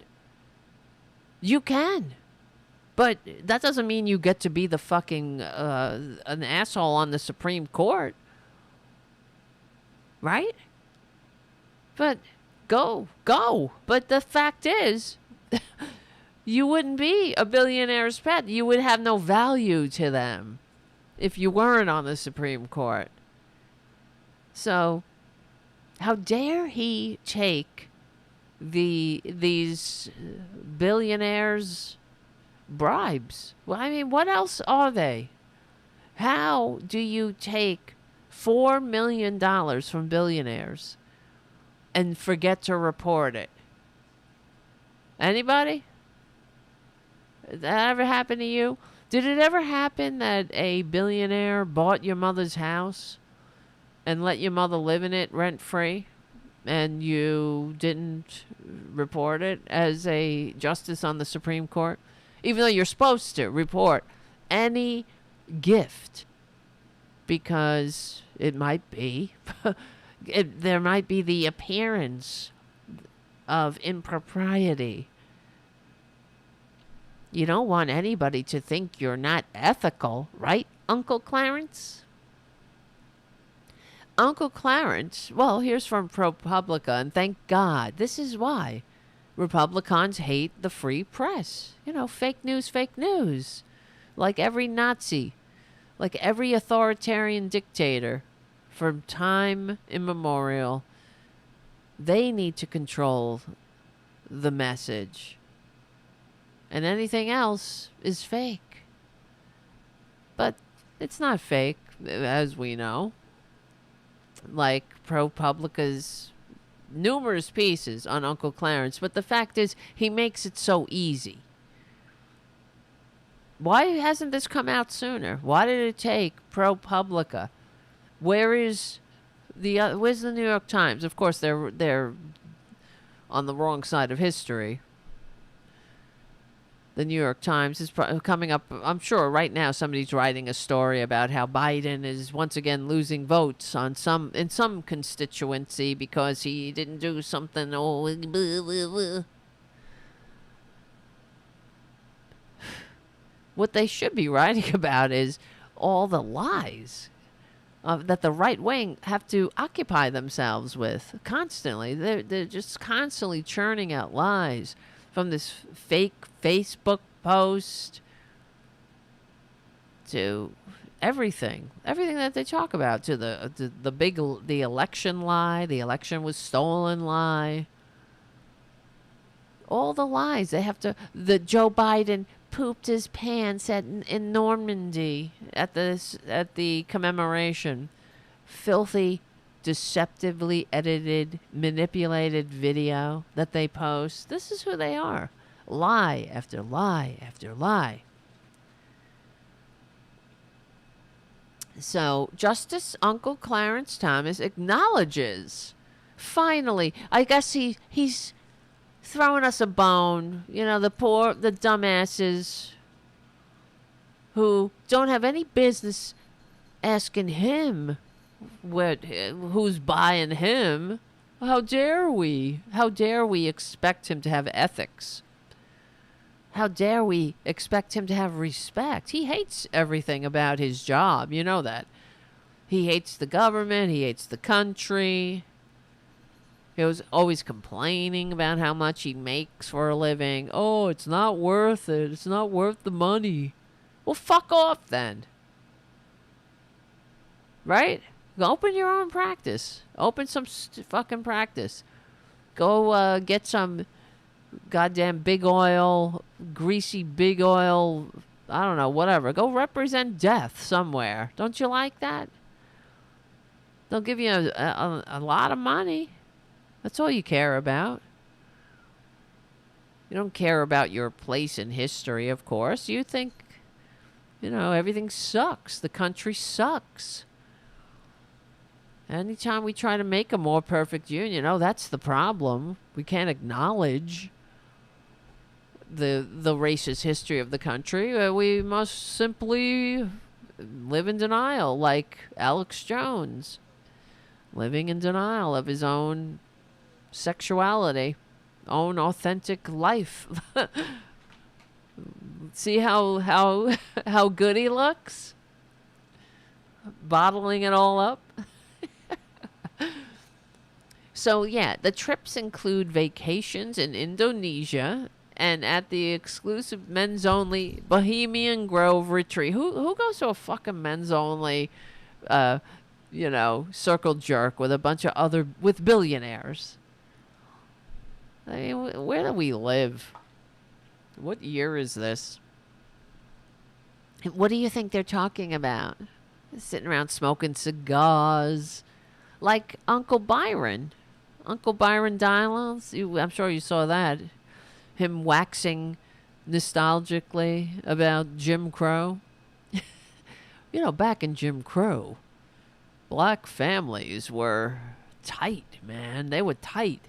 You can. But that doesn't mean you get to be the fucking an asshole on the Supreme Court. Right? But go. But the fact is, you wouldn't be a billionaire's pet. You would have no value to them if you weren't on the Supreme Court. So, how dare he take these billionaires' bribes? Well, I mean, what else are they? How do you take $4 million from billionaires and forget to report it? Anybody? Did that ever happen to you? Did it ever happen that a billionaire bought your mother's house and let your mother live in it rent-free, and you didn't report it as a justice on the Supreme Court? Even though you're supposed to report any gift, because it might be, there might be the appearance of impropriety. You don't want anybody to think you're not ethical, right, Uncle Clarence? Uncle Clarence, well, here's from ProPublica, and thank God. This is why Republicans hate the free press. Fake news. Like every Nazi, like every authoritarian dictator from time immemorial, they need to control the message. And anything else is fake. But it's not fake, as we know. Like ProPublica's numerous pieces on Uncle Clarence, but the fact is, he makes it so easy. Why hasn't this come out sooner? Why did it take ProPublica? Where's the New York Times? Of course, they're on the wrong side of history. The New York Times is coming up. I'm sure right now somebody's writing a story about how Biden is once again losing votes in some constituency because he didn't do something. What they should be writing about is all the lies that the right wing have to occupy themselves with constantly. They're just constantly churning out lies, from this fake Facebook post to everything that they talk about, to the election lie, the election was stolen lie. All the lies they have to. The Joe Biden pooped his pants in Normandy at the commemoration. Filthy, deceptively edited, manipulated video that they post. This is who they are. Lie after lie after lie. So Justice Uncle Clarence Thomas acknowledges, finally, I guess he's throwing us a bone. You know, the dumbasses who don't have any business asking him who's buying him. How dare we? How dare we expect him to have ethics? How dare we expect him to have respect? He hates everything about his job. You know that. He hates the government. He hates the country. He was always complaining about how much he makes for a living. Oh, it's not worth it. It's not worth the money. Well, fuck off then. Right? Open your own practice. Open some fucking practice. Go get some goddamn big oil, greasy big oil, I don't know, whatever. Go represent death somewhere. Don't you like that? They'll give you a lot of money. That's all you care about. You don't care about your place in history, of course. You think, everything sucks. The country sucks. Anytime we try to make a more perfect union, that's the problem. We can't acknowledge the racist history of the country. We must simply live in denial, like Alex Jones, living in denial of his own sexuality, own authentic life. See how good he looks? Bottling it all up. So, yeah, the trips include vacations in Indonesia and at the exclusive men's-only Bohemian Grove retreat. Who goes to a fucking men's-only, circle jerk with a bunch of with billionaires? I mean, where do we live? What year is this? What do you think they're talking about? Sitting around smoking cigars. Like Uncle Byron Diamonds. I'm sure you saw that. Him waxing nostalgically about Jim Crow. Back in Jim Crow, black families were tight, man. They were tight.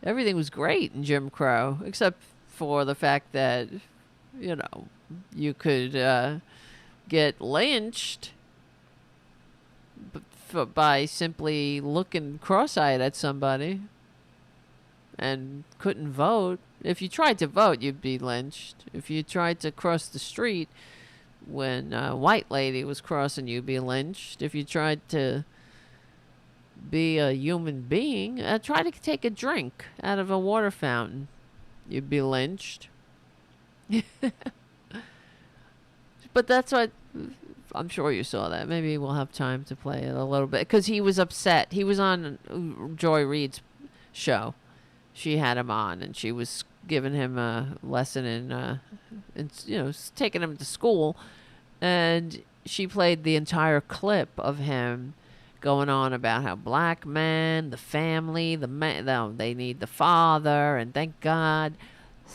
Everything was great in Jim Crow, except for the fact that, you could get lynched by simply looking cross-eyed at somebody and couldn't vote. If you tried to vote, you'd be lynched. If you tried to cross the street when a white lady was crossing, you'd be lynched. If you tried to be a human being, try to take a drink out of a water fountain, you'd be lynched. But that's what... I'm sure you saw that. Maybe we'll have time to play it a little bit. Because he was upset. He was on Joy Reid's show. She had him on, and she was giving him a lesson in taking him to school. And she played the entire clip of him going on about how black men, the family, they need the father, and thank God,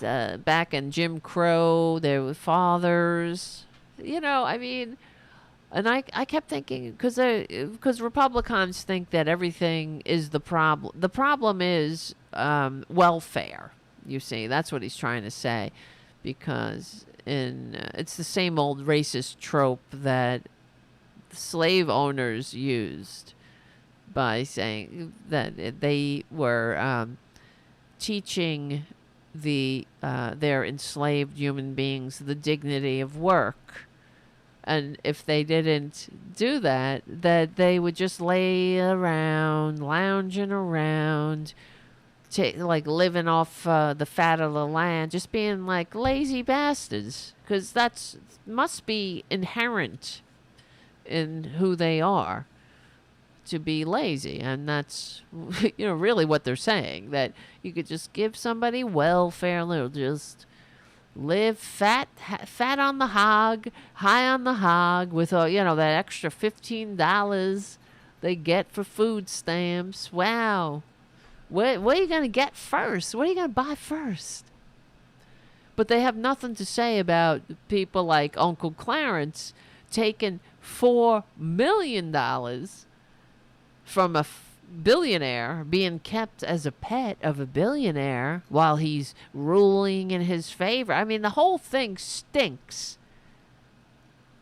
back in Jim Crow, there were fathers. I mean... And I kept thinking, because Republicans think that everything is the problem. The problem is welfare, you see. That's what he's trying to say. Because it's the same old racist trope that slave owners used by saying that they were teaching their enslaved human beings the dignity of work. And if they didn't do that, that they would just lay around, lounging around, like living off the fat of the land, just being like lazy bastards. Because that's must be inherent in who they are, to be lazy. And that's really what they're saying, that you could just give somebody welfare, they'll just live fat on the hog, high on the hog, with that extra $15 they get for food stamps. Wow. What are you going to get first? What are you going to buy first? But they have nothing to say about people like Uncle Clarence taking $4 million from a billionaire, being kept as a pet of a billionaire while he's ruling in his favor. I mean, the whole thing stinks.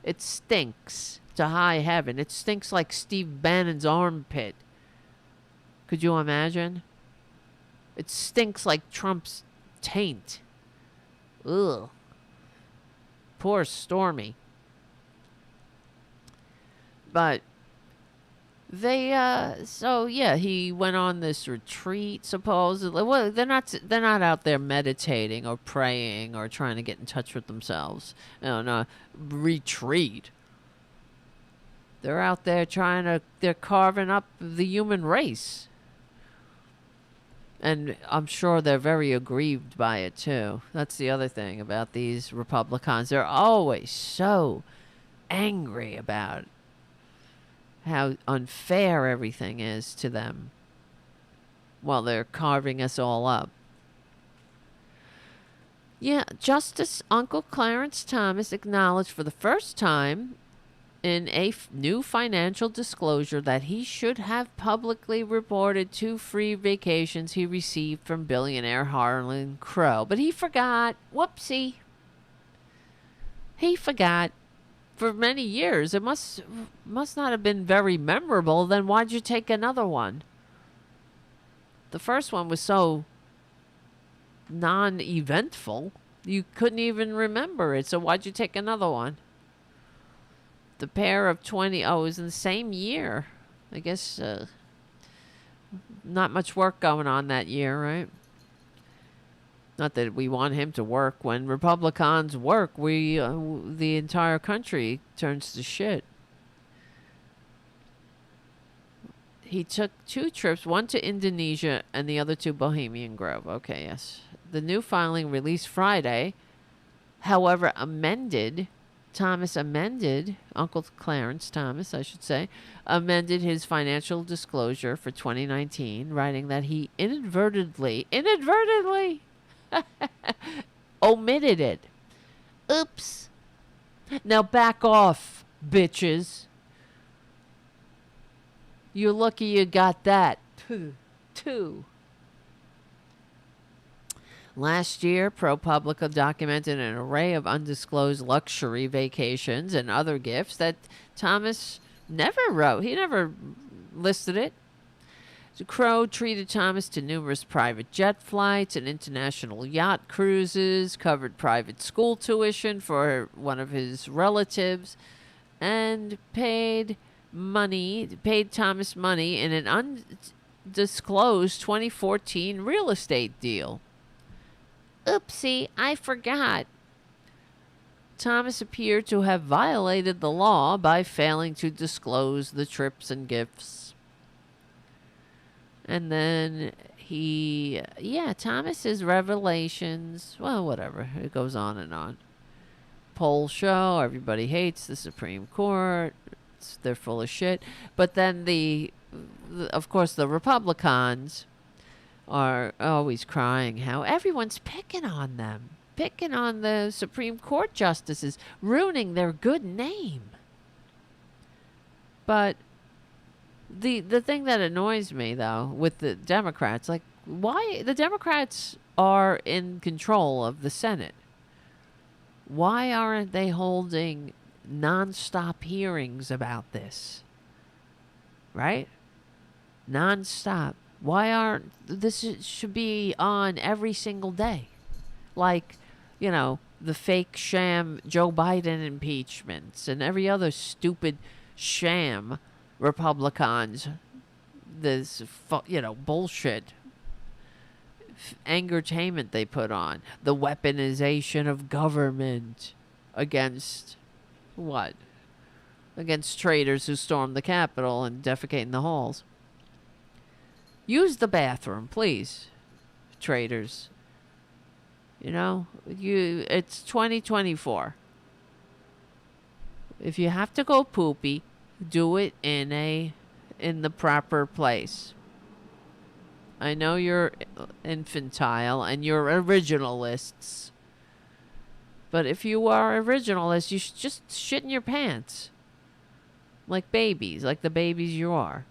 It stinks to high heaven. It stinks like Steve Bannon's armpit. Could you imagine? It stinks like Trump's taint. Ugh. Poor Stormy. But they he went on this retreat supposedly. Well, they're not out there meditating or praying or trying to get in touch with themselves. No, retreat. They're out there they're carving up the human race. And I'm sure they're very aggrieved by it too. That's the other thing about these Republicans. They're always so angry about how unfair everything is to them while they're carving us all up. Yeah, Justice Uncle Clarence Thomas acknowledged for the first time in a new financial disclosure that he should have publicly reported 2 free vacations he received from billionaire Harlan Crow. But he forgot. Whoopsie. He forgot. For many years, it must not have been very memorable. Then why'd you take another one? The first one was so non-eventful, you couldn't even remember it. So why'd you take another one? The pair of 20, it was in the same year. I guess not much work going on that year, right? Not that we want him to work. When Republicans work, the entire country turns to shit. He took 2 trips, one to Indonesia and the other to Bohemian Grove. Okay, yes. The new filing released Friday, however, Uncle Clarence Thomas, I should say, amended his financial disclosure for 2019, writing that he inadvertently, omitted it. Oops. Now back off, bitches. You're lucky you got that. 2. Last year, ProPublica documented an array of undisclosed luxury vacations and other gifts that Thomas never wrote. He never listed it. Crow treated Thomas to numerous private jet flights and international yacht cruises, covered private school tuition for one of his relatives, and paid Thomas money in an undisclosed 2014 real estate deal. Oopsie, I forgot. Thomas appeared to have violated the law by failing to disclose the trips and gifts. And then Thomas's revelations, well, whatever. It goes on and on. Poll show, everybody hates the Supreme Court. They're full of shit. But then of course, the Republicans are always crying how everyone's picking on them. Picking on the Supreme Court justices, ruining their good name. But the thing that annoys me, though, with the Democrats, like, why the Democrats are in control of the Senate. Why aren't they holding nonstop hearings about this? Right? Nonstop. Why aren't this should be on every single day? Like, the fake sham Joe Biden impeachments and every other stupid sham Republicans, this, bullshit angertainment they put on. The weaponization of government against what? Against traitors who stormed the Capitol and defecate in the halls. Use the bathroom, please, traitors. It's 2024. If you have to go poopy, do it in the proper place. I know you're infantile and you're originalists. But if you are originalists, you should just shit in your pants. Like babies, like the babies you are.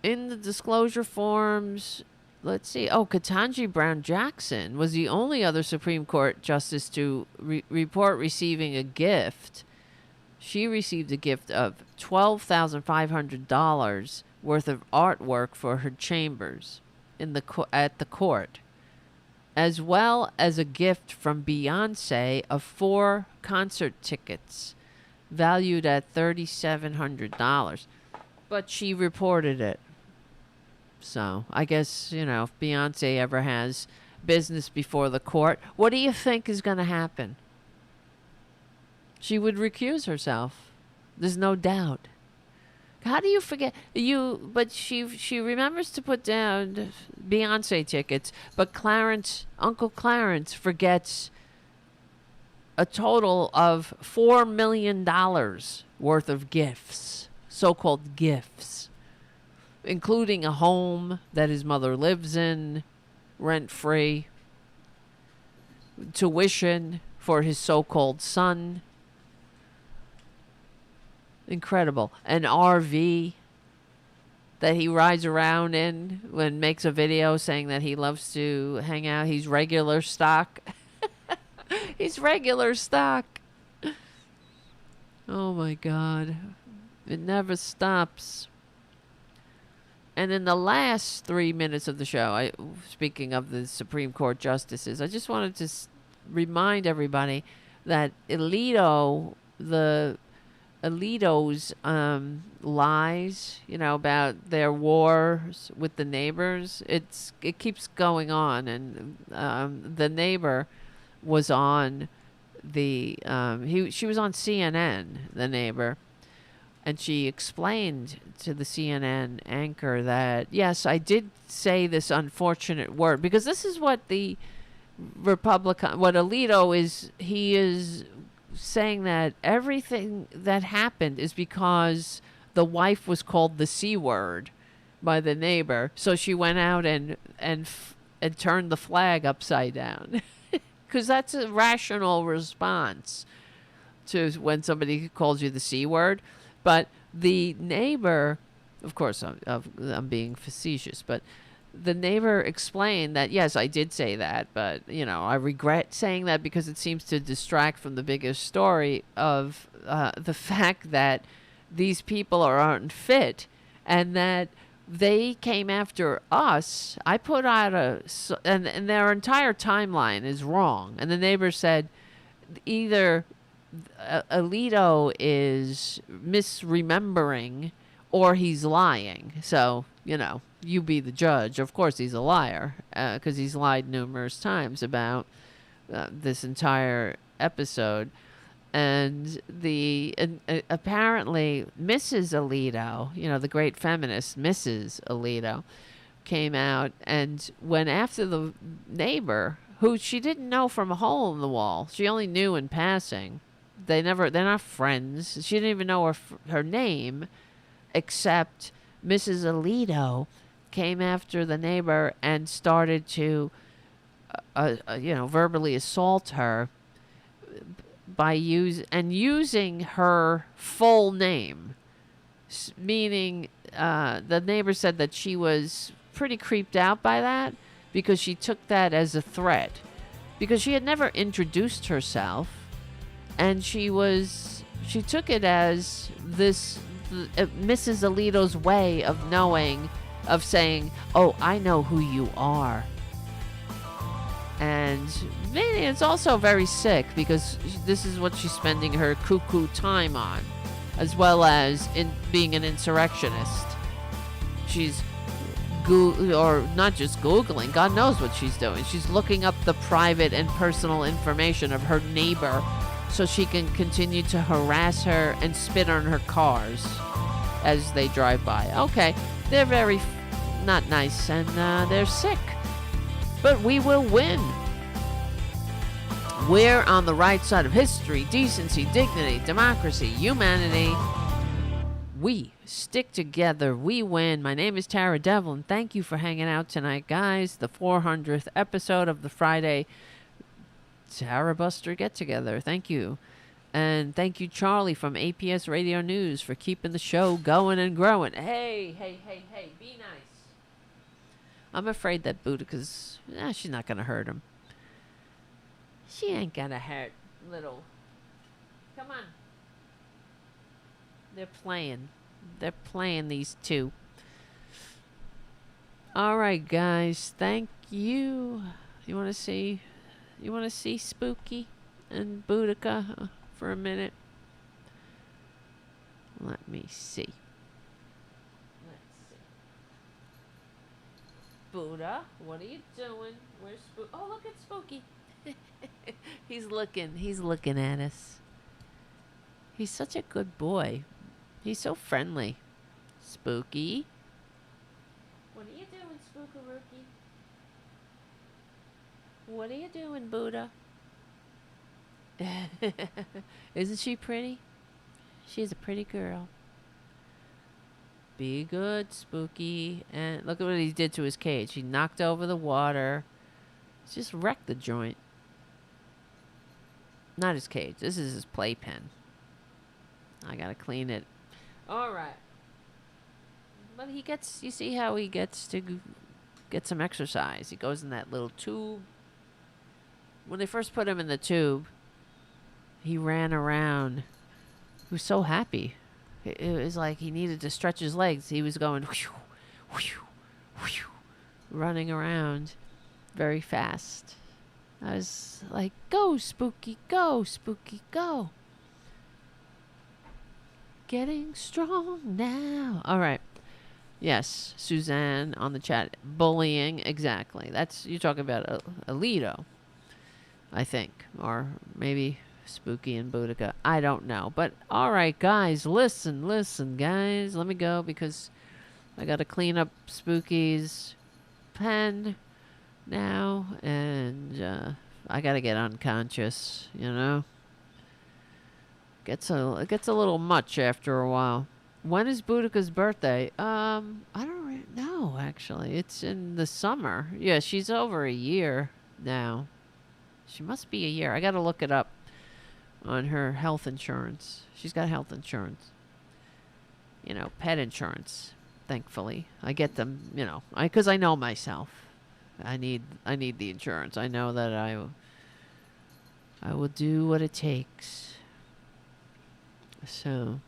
In the disclosure forms, let's see. Oh, Ketanji Brown Jackson was the only other Supreme Court justice to report receiving a gift. She received a gift of $12,500 worth of artwork for her chambers at the court, as well as a gift from Beyonce of 4 concert tickets valued at $3,700. But she reported it. So I guess, if Beyonce ever has business before the court, what do you think is going to happen? She would recuse herself. There's no doubt. How do you forget? But she remembers to put down Beyonce tickets, but Uncle Clarence forgets a total of $4 million worth of gifts, so-called gifts, including a home that his mother lives in, rent-free, tuition for his so-called son. Incredible. An RV that he rides around in and makes a video saying that he loves to hang out. He's regular stock. He's regular stock. Oh my God. It never stops. And in the last 3 minutes of the show, speaking of the Supreme Court justices, I just wanted to remind everybody that Alito's lies, about their wars with the neighbors, it keeps going on. And the neighbor was on she was on CNN, the neighbor, and she explained to the CNN anchor that, yes, I did say this unfortunate word, because this is what the what Alito is, he is saying that everything that happened is because the wife was called the C word by the neighbor. So she went out and turned the flag upside down. Because that's a rational response to when somebody calls you the C word. But the neighbor, of course, I'm being facetious, but the neighbor explained that, yes, I did say that, but, I regret saying that because it seems to distract from the bigger story of the fact that these people are unfit and that they came after us. I put out and their entire timeline is wrong. And the neighbor said either Alito is misremembering or he's lying. So, you be the judge. Of course he's a liar, because he's lied numerous times about this entire episode. And apparently Mrs. Alito, the great feminist Mrs. Alito, came out and went after the neighbor, who she didn't know from a hole in the wall. She only knew in passing. They're not friends. She didn't even know her name, except Mrs. Alito came after the neighbor and started to, verbally assault her by using her full name, meaning the neighbor said that she was pretty creeped out by that because she took that as a threat, because she had never introduced herself, and she took it as this Mrs. Alito's way of saying, oh, I know who you are. And maybe it's also very sick because this is what she's spending her cuckoo time on, as well as in being an insurrectionist. She's or not just Googling, God knows what she's doing. She's looking up the private and personal information of her neighbor so she can continue to harass her and spit on her cars as they drive by. Okay, they're very not nice and they're sick. But we will win. We're on the right side of history, decency, dignity, democracy, humanity. We stick together. We win. My name is Tara Devlin. Thank you for hanging out tonight, guys. The 400th episode of the Friday Tarabuster get-together. Thank you. And thank you, Charlie from APS Radio News, for keeping the show going and growing. Hey, be nice. I'm afraid that Boudica's... she's not going to hurt him. She ain't going to hurt little... Come on. They're playing. They're playing, these two. All right, guys. Thank you. You want to see Spooky and Boudica for a minute? Let me see. Buddha, what are you doing? Where's Spooky? Oh, look at Spooky. He's looking at us. He's such a good boy. He's so friendly. Spooky. What are you doing, Spookarookie? What are you doing, Buddha? Isn't she pretty? She's a pretty girl. Be good, Spooky. And look at what he did to his cage. He knocked over the water. Just wrecked the joint. Not his cage. This is his playpen. I gotta clean it. Alright. But he gets... You see how he gets to get some exercise. He goes in that little tube. When they first put him in the tube, he ran around. He was so happy. It was like he needed to stretch his legs. He was going whew, whew, whew, running around very fast. I was like, go, Spooky, go, Spooky, go. Getting strong now. All right. Yes, Suzanne on the chat. Bullying, exactly. That's, you're talking about Alito, I think. Or maybe... Spooky and Boudica. I don't know. But, all right, guys. Listen, guys. Let me go because I got to clean up Spooky's pen now. And I got to get unconscious, you know. It gets a little much after a while. When is Boudica's birthday? I don't really know, actually. It's in the summer. Yeah, she's over a year now. She must be a year. I got to look it up. On her health insurance. She's got health insurance. You know, pet insurance, thankfully. I get them, you know, because I know myself. I need the insurance. I know that I will do what it takes. So,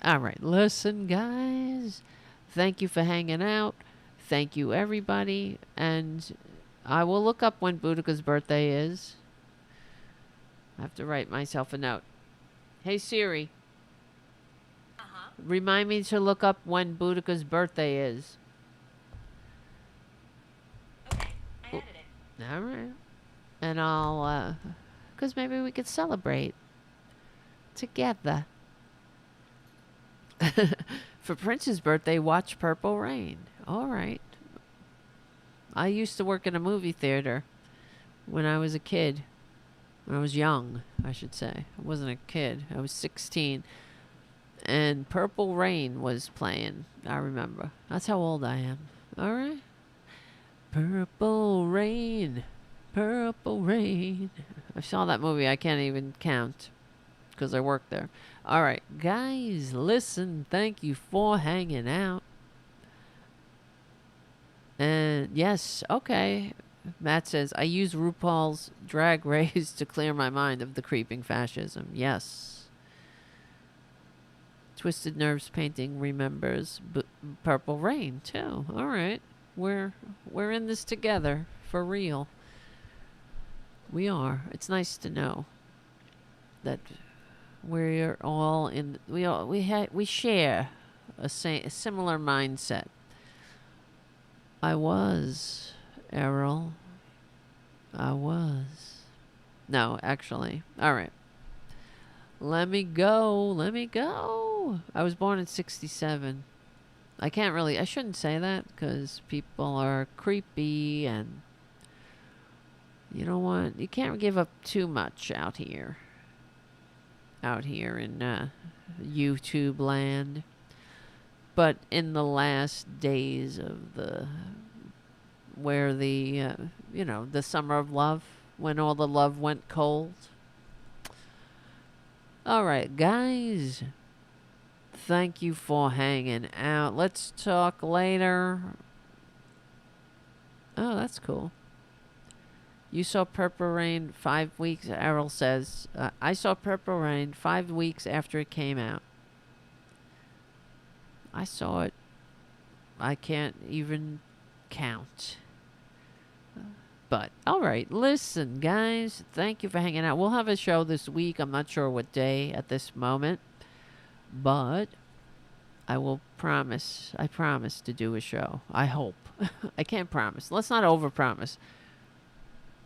all right. Listen, guys. Thank you for hanging out. Thank you, everybody. And I will look up when Boudica's birthday is. I have to write myself a note. Hey, Siri. Remind me to look up when Boudica's birthday is. Okay, I added it. All right. And I'll, because maybe we could celebrate together. For Prince's birthday, watch Purple Rain. All right. I used to work in a movie theater when I was a kid. When I was young, I should say. I wasn't a kid. I was 16. And Purple Rain was playing. I remember. That's how old I am. All right. Purple Rain. Purple Rain. I saw that movie. I can't even count because I worked there. All right. Guys, listen. Thank you for hanging out. And yes, okay. Matt says, I use RuPaul's Drag Race to clear my mind of the creeping fascism. Yes. Twisted Nerves Painting remembers Purple Rain, too. All right. We're in this together, for real. We are. It's nice to know that we're all in. We share a similar mindset. I was, Errol. I was. No, actually. All right. Let me go. Let me go. I was born in 67. I shouldn't say that because people are creepy and you know what? You can't give up too much out here. Out here in YouTube land. But in the last days of the summer of love, when all the love went cold. All right, guys. Thank you for hanging out. Let's talk later. Oh, that's cool. You saw Purple Rain 5 weeks, Errol says. I saw Purple Rain 5 weeks after it came out. I saw it. I can't even count. But, all right, listen, guys. Thank you for hanging out. We'll have a show this week. I'm not sure what day at this moment. But I will promise. I promise to do a show. I hope. I can't promise. Let's not overpromise.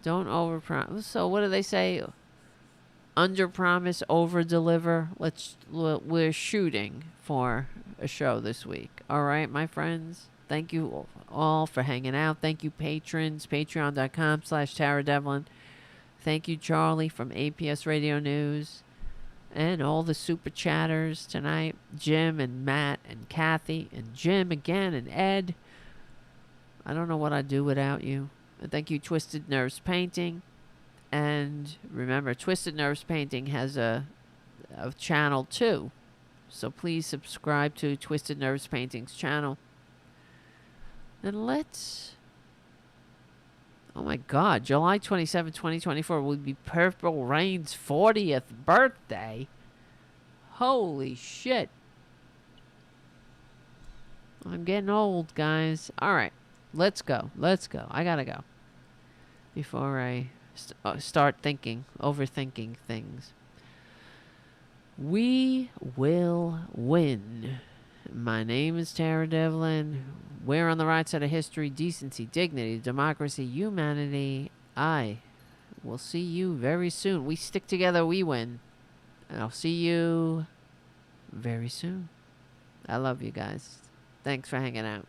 Don't overpromise. So what do they say? Under-promise, over-deliver. We're shooting for a show this week. All right, my friends? Thank you all for hanging out. Thank you, patrons. Patreon.com/TaraDevlin. Thank you, Charlie from APS Radio News. And all the super chatters tonight. Jim and Matt and Kathy and Jim again and Ed. I don't know what I'd do without you. And thank you, Twisted Nerves Painting. And remember, Twisted Nerves Painting has a channel too. So please subscribe to Twisted Nerves Painting's channel. And let's... Oh my God, July 27, 2024 will be Purple Rain's 40th birthday. Holy shit. I'm getting old, guys. All right, let's go. Let's go. I gotta go. Before I start overthinking things. We will win. My name is Tara Devlin. We're on the right side of history, decency, dignity, democracy, humanity. I will see you very soon. We stick together, we win. And I'll see you very soon. I love you guys. Thanks for hanging out.